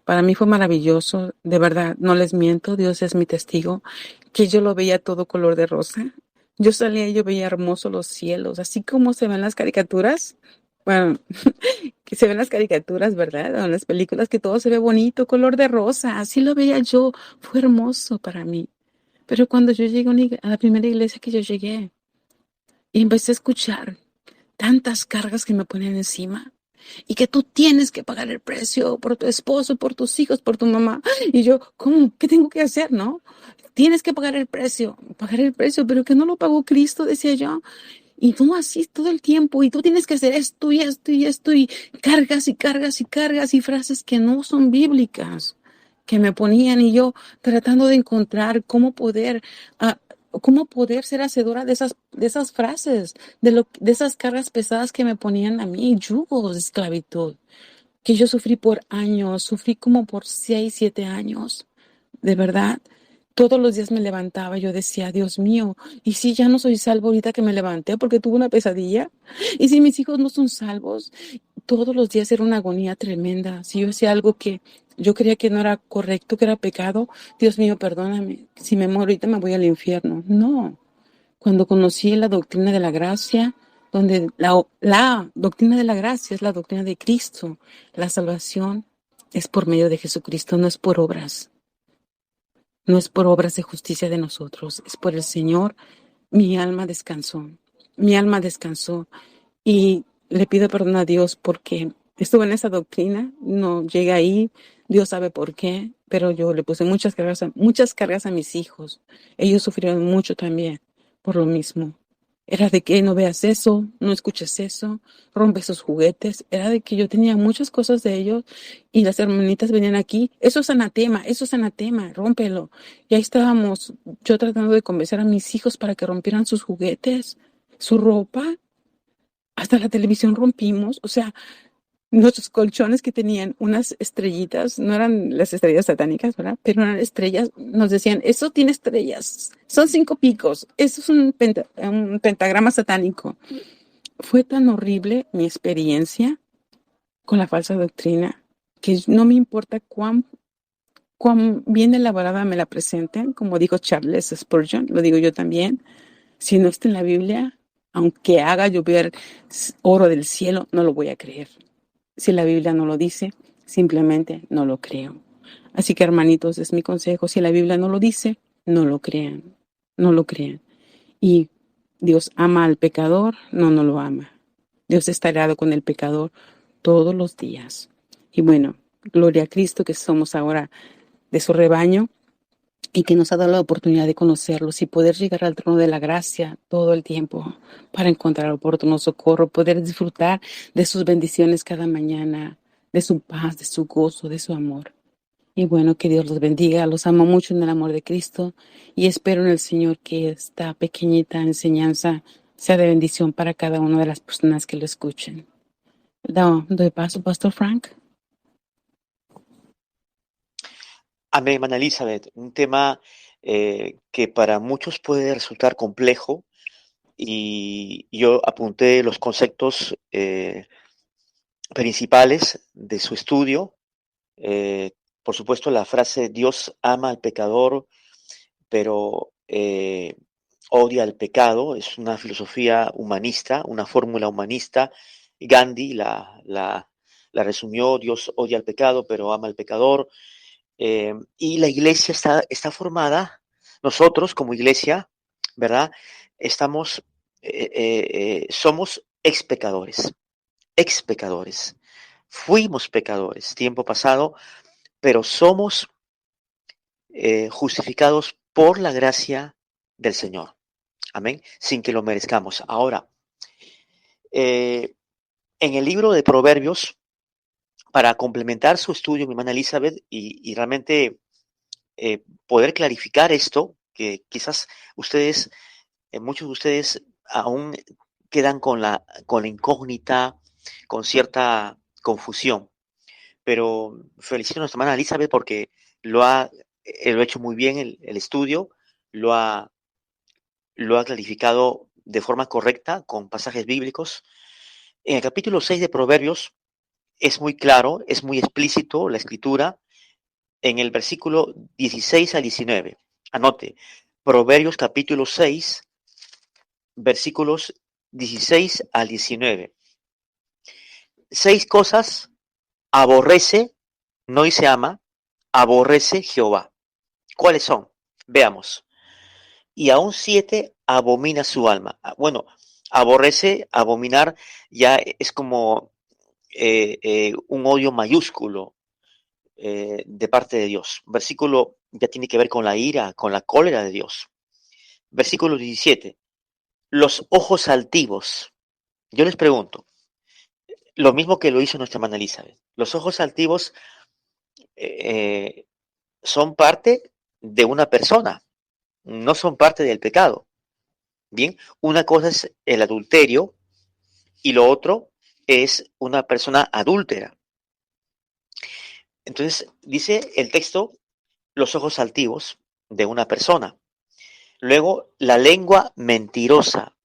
E: Para mí fue maravilloso, de verdad, no les miento, Dios es mi testigo, que yo lo veía todo color de rosa. Yo salía y yo veía hermosos los cielos, así como se ven las caricaturas. Bueno, que se ven las caricaturas, ¿verdad? O en las películas que todo se ve bonito, color de rosa, así lo veía yo, fue hermoso para mí. Pero cuando yo llegué a la primera iglesia que yo llegué y empecé a escuchar tantas cargas que me ponían encima y que tú tienes que pagar el precio por tu esposo, por tus hijos, por tu mamá. Y yo, ¿cómo? ¿Qué tengo que hacer, no? Tienes que pagar el precio, pero que no lo pagó Cristo, decía yo. Y tú así todo el tiempo, y tú tienes que hacer esto y esto y esto, y cargas y cargas y cargas y frases que no son bíblicas, que me ponían, y yo tratando de encontrar cómo poder ser hacedora de esas frases, de esas cargas pesadas que me ponían a mí, yugos de esclavitud, que yo sufrí por años, sufrí como por 6, 7 años, de verdad. Todos los días me levantaba y yo decía, Dios mío, ¿y si ya no soy salvo ahorita que me levanté porque tuve una pesadilla? ¿Y si mis hijos no son salvos? Todos los días era una agonía tremenda. Si yo hacía algo que yo creía que no era correcto, que era pecado, Dios mío, perdóname, si me muero ahorita me voy al infierno. No. Cuando conocí la doctrina de la gracia, donde la doctrina de la gracia es la doctrina de Cristo, la salvación es por medio de Jesucristo, no es por obras. No es por obras de justicia de nosotros, es por el Señor. Mi alma descansó. Mi alma descansó. Y le pido perdón a Dios porque estuve en esa doctrina, no llegué ahí, Dios sabe por qué, pero yo le puse muchas cargas a mis hijos. Ellos sufrieron mucho también por lo mismo. Era de que no veas eso, no escuches eso, rompe esos juguetes. Era de que yo tenía muchas cosas de ellos y las hermanitas venían aquí. Eso es anatema, rómpelo. Y ahí estábamos, yo tratando de convencer a mis hijos para que rompieran sus juguetes, su ropa. Hasta la televisión rompimos, o sea, nuestros colchones que tenían unas estrellitas, no eran las estrellas satánicas, ¿verdad? Pero eran estrellas, nos decían, eso tiene estrellas, son 5 picos, eso es un pentagrama satánico. Fue tan horrible mi experiencia con la falsa doctrina que no me importa cuán bien elaborada me la presenten, como dijo Charles Spurgeon, lo digo yo también, si no está en la Biblia, aunque haga llover oro del cielo, no lo voy a creer. Si la Biblia no lo dice, simplemente no lo creo. Así que, hermanitos, es mi consejo. Si la Biblia no lo dice, no lo crean. No lo crean. Y Dios ama al pecador, no lo ama. Dios está irado con el pecador todos los días. Y bueno, gloria a Cristo que somos ahora de su rebaño y que nos ha dado la oportunidad de conocerlos y poder llegar al trono de la gracia todo el tiempo para encontrar oportuno socorro, poder disfrutar de sus bendiciones cada mañana, de su paz, de su gozo, de su amor. Y bueno, que Dios los bendiga, los amo mucho en el amor de Cristo y espero en el Señor que esta pequeñita enseñanza sea de bendición para cada una de las personas que lo escuchen. Doy paso, Pastor Frank.
A: Amén, hermana Elizabeth. Un tema que para muchos puede resultar complejo y yo apunté los conceptos principales de su estudio. Por supuesto, la frase Dios ama al pecador, pero odia al pecado, es una filosofía humanista, una fórmula humanista. Gandhi la resumió, Dios odia al pecado, pero ama al pecador. Y la iglesia está formada, nosotros como iglesia, ¿verdad? Estamos, somos ex pecadores. Fuimos pecadores tiempo pasado, pero somos justificados por la gracia del Señor. Amén. Sin que lo merezcamos. Ahora, en el libro de Proverbios, para complementar su estudio, mi hermana Elizabeth, y realmente poder clarificar esto, que quizás ustedes, muchos de ustedes aún quedan con la incógnita, con cierta confusión. Pero felicito a nuestra hermana Elizabeth porque lo ha hecho muy bien el estudio, lo ha, lo ha clarificado de forma correcta con pasajes bíblicos. En el capítulo 6 de Proverbios es muy claro, es muy explícito la escritura en el versículo 16 al 19. Anote, Proverbios capítulo 6, versículos 16 al 19. 6 cosas aborrece, no dice ama, aborrece Jehová. ¿Cuáles son? Veamos. Y aún 7 abomina su alma. Bueno, aborrece, abominar ya es como un odio mayúsculo de parte de Dios. Versículo ya tiene que ver con la ira, con la cólera de Dios. Versículo 17. Los ojos altivos. Yo les pregunto, lo mismo que lo hizo nuestra hermana Elizabeth. Los ojos altivos eh, son parte de una persona, no son parte del pecado. Bien, una cosa es el adulterio y lo otro es una persona adúltera. Entonces, dice el texto, los ojos altivos de una persona. Luego, la lengua mentirosa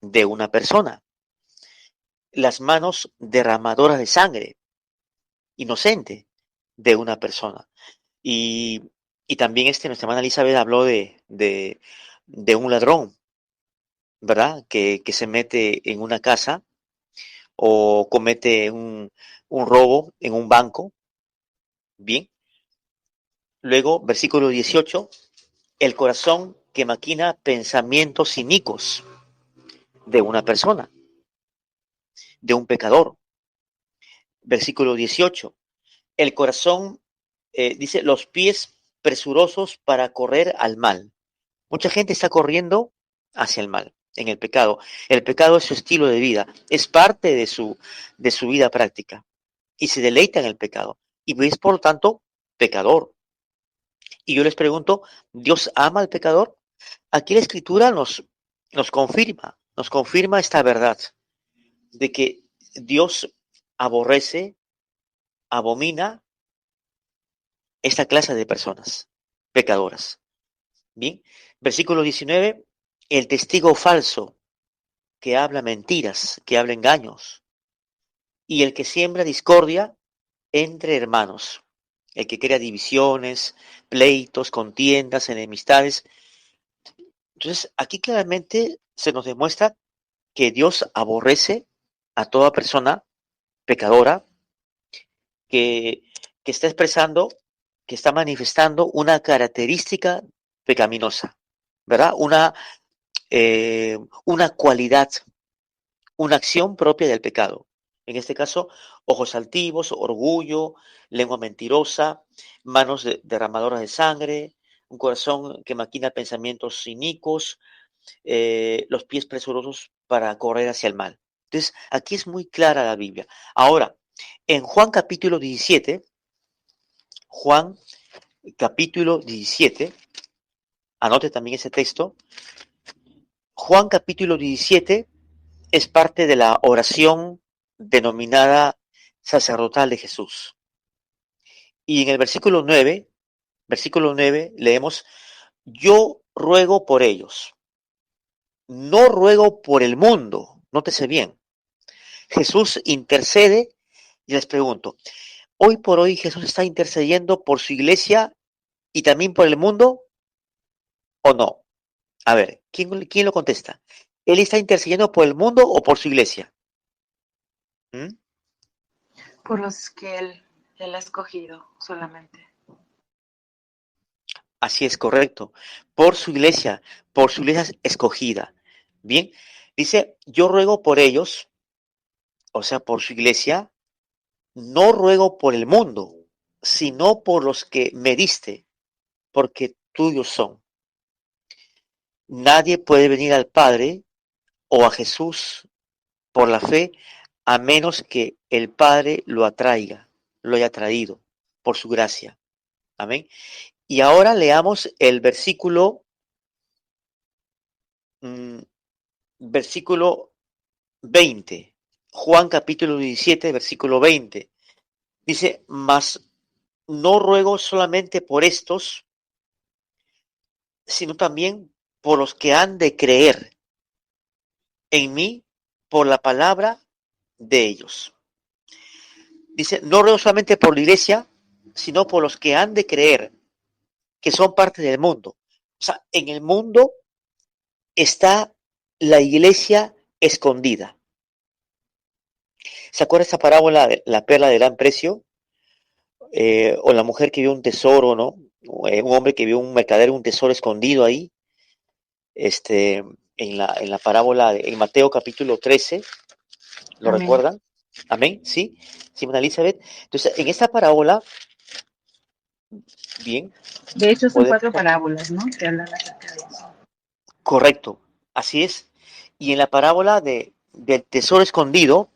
A: de una persona. Las manos derramadoras de sangre, inocente, de una persona. Y, y también nuestra hermana Elizabeth habló de un ladrón, ¿verdad? Que se mete en una casa o comete un robo en un banco Bien. Luego, versículo 18, el corazón que maquina pensamientos inicuos de una persona, de un pecador. Versículo 18, el corazón, dice, los pies presurosos para correr al mal. Mucha gente está corriendo hacia el mal, en el pecado. El pecado es su estilo de vida, es parte de su vida práctica y se deleita en el pecado. Y es, por lo tanto, pecador. Y yo les pregunto, ¿Dios ama al pecador? Aquí la Escritura nos confirma esta verdad de que Dios aborrece, abomina esta clase de personas pecadoras. Bien, versículo 19, el testigo falso que habla mentiras, que habla engaños, y el que siembra discordia entre hermanos, el que crea divisiones, pleitos, contiendas, enemistades. Entonces, aquí claramente se nos demuestra que Dios aborrece a toda persona pecadora que, que está expresando, que está manifestando una característica pecaminosa, ¿verdad? Una cualidad, una acción propia del pecado. En este caso, ojos altivos, orgullo, lengua mentirosa, manos derramadoras de sangre, un corazón que maquina pensamientos inicuos, los pies presurosos para correr hacia el mal. Entonces, aquí es muy clara la Biblia. Ahora, en Juan capítulo 17, Juan capítulo 17, anote también ese texto, Juan capítulo 17 es parte de la oración denominada sacerdotal de Jesús. Y en el versículo 9 leemos, yo ruego por ellos, no ruego por el mundo, nótese bien. Jesús intercede y les pregunto, hoy por hoy Jesús está intercediendo por su iglesia y también por el mundo o no? A ver, ¿quién lo contesta? ¿Él está intercediendo por el mundo o por su iglesia? ¿Mm?
D: Por los que él ha escogido solamente.
A: Así es, correcto. Por su iglesia escogida. Bien, dice, yo ruego por ellos, o sea, por su iglesia, no ruego por el mundo, sino por los que me diste, porque tuyos son. Nadie puede venir al Padre o a Jesús por la fe, a menos que el Padre lo atraiga, lo haya traído por su gracia. Amén. Y ahora leamos el mm, versículo 20. Juan capítulo 17, versículo 20. Dice, mas no ruego solamente por estos, sino también por los que han de creer en mí por la palabra de ellos. Dice, no ruego solamente por la iglesia, sino por los que han de creer, que son parte del mundo. O sea, en el mundo está la iglesia escondida. ¿Se acuerda esta parábola de la perla de gran precio? O la mujer que vio un tesoro, ¿no? Un hombre que vio un mercader, un tesoro escondido ahí, en la parábola, en Mateo capítulo 13, ¿lo
D: Amén.
A: recuerdan? Amén, ¿sí? Simona Elizabeth. Entonces, en esta parábola, bien,
D: De hecho, son
A: podemos,
D: 4 parábolas, ¿no? Que hablan acerca de eso.
A: correcto, así es. Y en la parábola del tesoro escondido,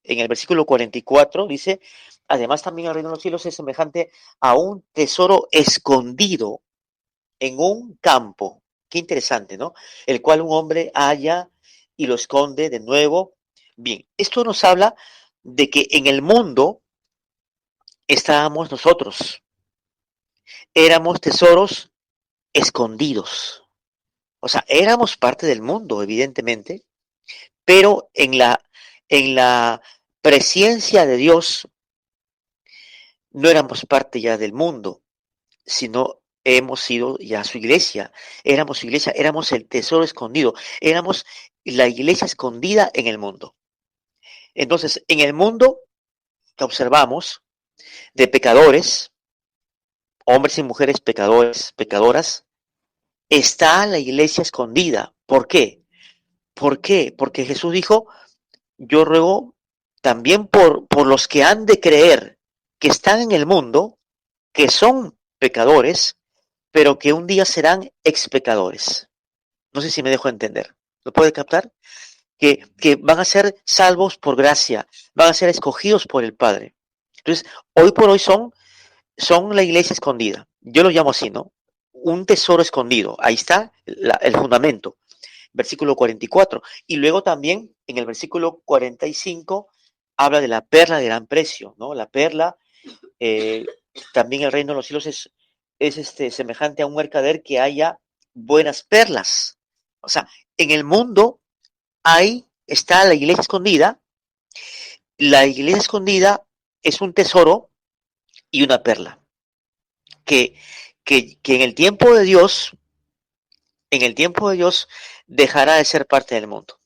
A: en el versículo 44, dice, además también el reino de los cielos es semejante a un tesoro escondido en un campo. Qué interesante, ¿no? El cual un hombre halla y lo esconde de nuevo. Bien, esto nos habla de que en el mundo estábamos nosotros. Éramos tesoros escondidos. O sea, éramos parte del mundo, evidentemente, pero en la presencia de Dios no éramos parte ya del mundo, sino hemos sido ya su iglesia. Éramos su iglesia, éramos el tesoro escondido, éramos la iglesia escondida en el mundo. Entonces, en el mundo que observamos de pecadores, hombres y mujeres pecadores, pecadoras, está la iglesia escondida. ¿Por qué? ¿Por qué? Porque Jesús dijo, yo ruego también por los que han de creer, que están en el mundo, que son pecadores, pero que un día serán expecadores. No sé si me dejo entender. ¿Lo puede captar? Que van a ser salvos por gracia, van a ser escogidos por el Padre. Entonces, hoy por hoy son la iglesia escondida. Yo lo llamo así, ¿no? Un tesoro escondido. Ahí está el fundamento. Versículo 44. Y luego también en el versículo 45 habla de la perla de gran precio, ¿no? La perla, eh, también el reino de los cielos es semejante a un mercader que haya buenas perlas. O sea, en el mundo ahí está la iglesia escondida. La iglesia escondida es un tesoro y una perla que, que en el tiempo de Dios dejará de ser parte del mundo.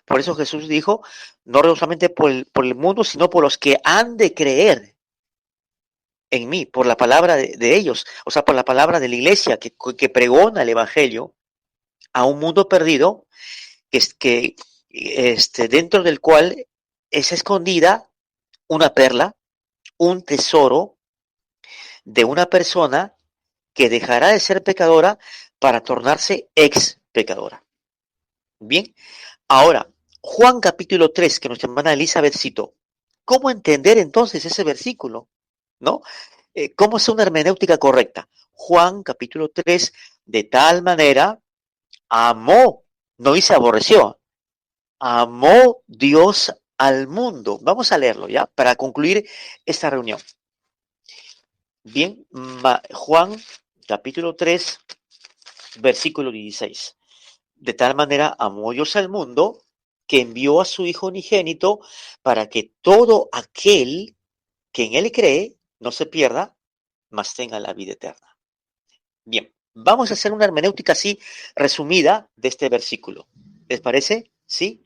A: Por eso Jesús dijo, no solamente por el mundo, sino por los que han de creer en mí, por la palabra de ellos, o sea, por la palabra de la iglesia que pregona el evangelio a un mundo perdido, dentro del cual es escondida una perla, un tesoro de una persona que dejará de ser pecadora para tornarse ex pecadora. Bien, ahora, Juan capítulo 3, que nuestra hermana Elizabeth citó. ¿Cómo entender entonces ese versículo? ¿No? ¿Cómo es una hermenéutica correcta? Juan capítulo 3, de tal manera amó, no dice aborreció, amó Dios al mundo. Vamos a leerlo ya para concluir esta reunión. Bien, Juan capítulo 3, versículo 16. De tal manera amó Dios al mundo que envió a su Hijo unigénito para que todo aquel que en él cree no se pierda, mas tenga la vida eterna. Bien, vamos a hacer una hermenéutica así resumida de este versículo. ¿Les parece? ¿Sí?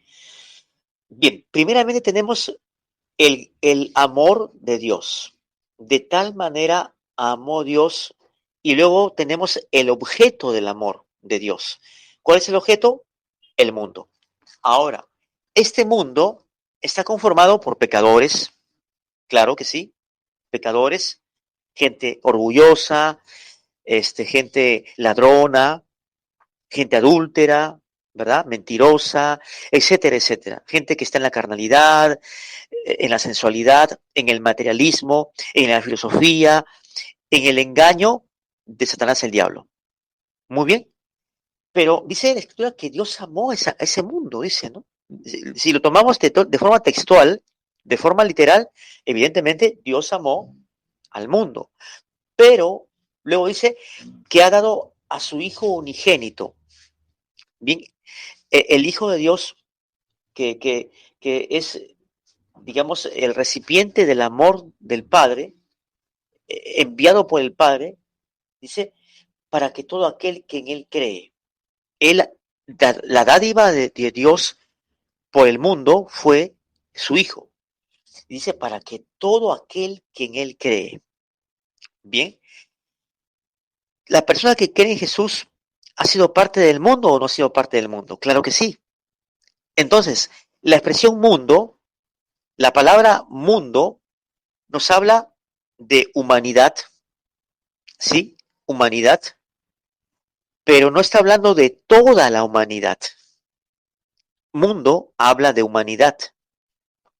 A: Bien, primeramente tenemos el amor de Dios. De tal manera amó Dios y luego tenemos el objeto del amor de Dios. ¿Cuál es el objeto? El mundo. Ahora, este mundo está conformado por pecadores, claro que sí, pecadores, gente orgullosa, gente ladrona, gente adúltera, ¿verdad? Mentirosa, etcétera, etcétera. Gente que está en la carnalidad, en la sensualidad, en el materialismo, en la filosofía, en el engaño de Satanás el diablo. Muy bien. Pero dice la Escritura que Dios amó a ese mundo, dice, ¿no? Si lo tomamos de forma textual, de forma literal, evidentemente Dios amó al mundo. Pero luego dice que ha dado a su Hijo unigénito. Bien, el Hijo de Dios que es, digamos, el recipiente del amor del Padre, enviado por el Padre, dice, para que todo aquel que en Él cree, la dádiva de Dios por el mundo fue su Hijo. Dice, para que todo aquel que en Él cree. Bien, ¿la persona que cree en Jesús ha sido parte del mundo o no ha sido parte del mundo? Claro que sí. Entonces, la expresión mundo, la palabra mundo, nos habla de humanidad, ¿sí? Humanidad, pero no está hablando de toda la humanidad. Mundo habla de humanidad,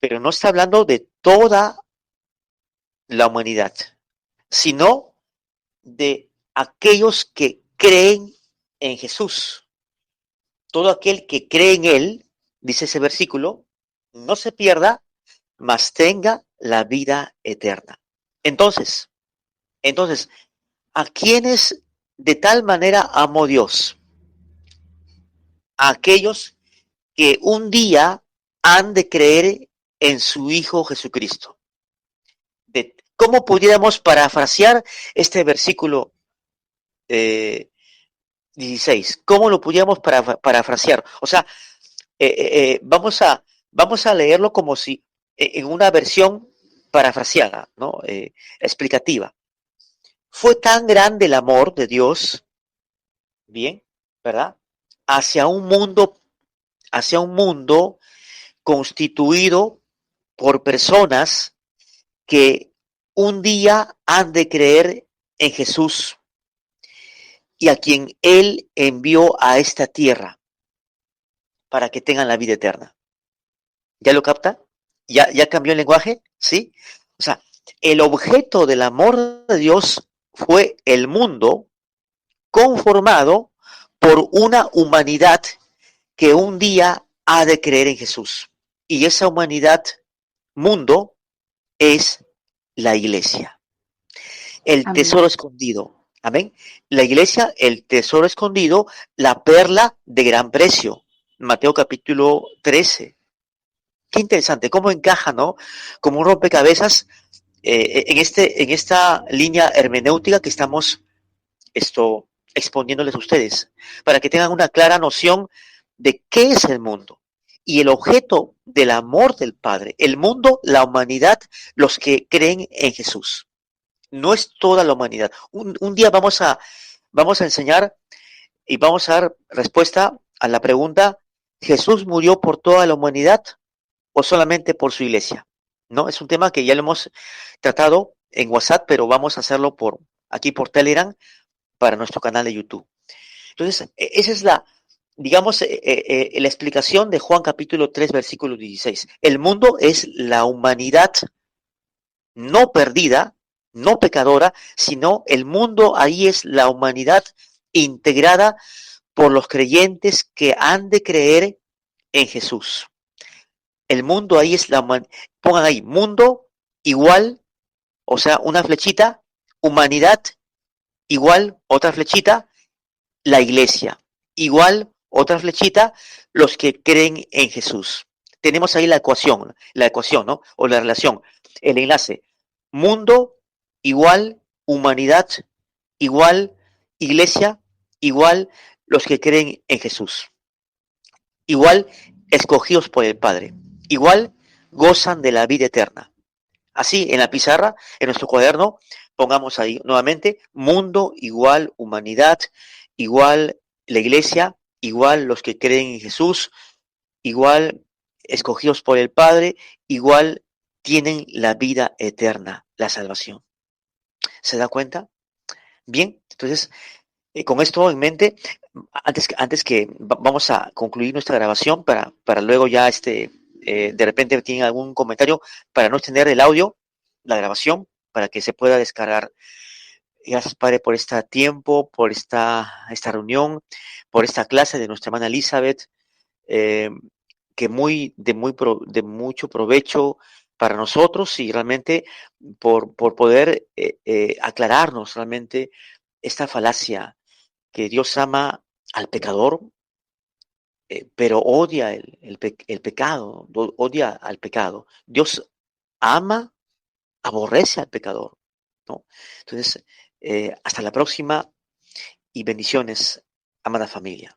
A: pero no está hablando de toda la humanidad, sino de aquellos que creen en Jesús. Todo aquel que cree en Él, dice ese versículo, no se pierda, mas tenga la vida eterna. Entonces, ¿a quiénes de tal manera amó Dios? A aquellos que un día han de creer en su Hijo Jesucristo. ¿Cómo pudiéramos parafrasear este versículo 16? ¿Cómo lo pudiéramos parafrasear? O sea, vamos a leerlo como si en una versión parafraseada, ¿no? Explicativa. Fue tan grande el amor de Dios, bien, ¿verdad? Hacia hacia un mundo constituido por personas que un día han de creer en Jesús y a quien Él envió a esta tierra para que tengan la vida eterna. ¿Ya lo capta? ¿Ya cambió el lenguaje? ¿Sí? O sea, el objeto del amor de Dios fue el mundo conformado por una humanidad que un día ha de creer en Jesús. Y esa humanidad, mundo, es la iglesia. El
E: Amén.
A: tesoro escondido. Amén. La iglesia, el tesoro escondido, la perla de gran precio. Mateo capítulo 13. Qué interesante, cómo encaja, ¿no? Como un rompecabezas en esta línea hermenéutica que estamos exponiéndoles a ustedes, para que tengan una clara noción de qué es el mundo y el objeto del amor del Padre. El mundo, la humanidad, los que creen en Jesús. No es toda la humanidad. Un día vamos a enseñar y vamos a dar respuesta a la pregunta, ¿Jesús murió por toda la humanidad o solamente por su iglesia? ¿No? Es un tema que ya lo hemos tratado en WhatsApp, pero vamos a hacerlo aquí por Telegram para nuestro canal de YouTube. Entonces, esa es digamos, la explicación de Juan capítulo 3, versículo 16. El mundo es la humanidad no perdida, no pecadora, sino el mundo ahí es la humanidad integrada por los creyentes que han de creer en Jesús. El mundo ahí es pongan ahí, mundo igual, o sea, una flechita, humanidad igual, otra flechita, la iglesia. Igual, otra flechita, los que creen en Jesús. Tenemos ahí la ecuación, ¿no? O la relación, el enlace. Mundo igual, humanidad igual, iglesia igual, los que creen en Jesús. Igual, escogidos por el Padre. Igual, gozan de la vida eterna. Así, en la pizarra, en nuestro cuaderno, pongamos ahí nuevamente, mundo igual, humanidad igual, la iglesia igual, los que creen en Jesús igual, escogidos por el Padre igual, tienen la vida eterna, la salvación. ¿Se da cuenta? Bien, entonces, con esto en mente, antes que vamos a concluir nuestra grabación para luego ya de repente tienen algún comentario para no extender el audio, la grabación, para que se pueda descargar. Gracias, Padre, por este tiempo, por esta reunión, por esta clase de nuestra hermana Elizabeth, eh, que de mucho provecho para nosotros y realmente por poder aclararnos realmente esta falacia que Dios ama al pecador, pero odia el pecado, odia al pecado. Dios ama, aborrece al pecador, ¿no? Entonces, hasta la próxima y bendiciones, amada familia.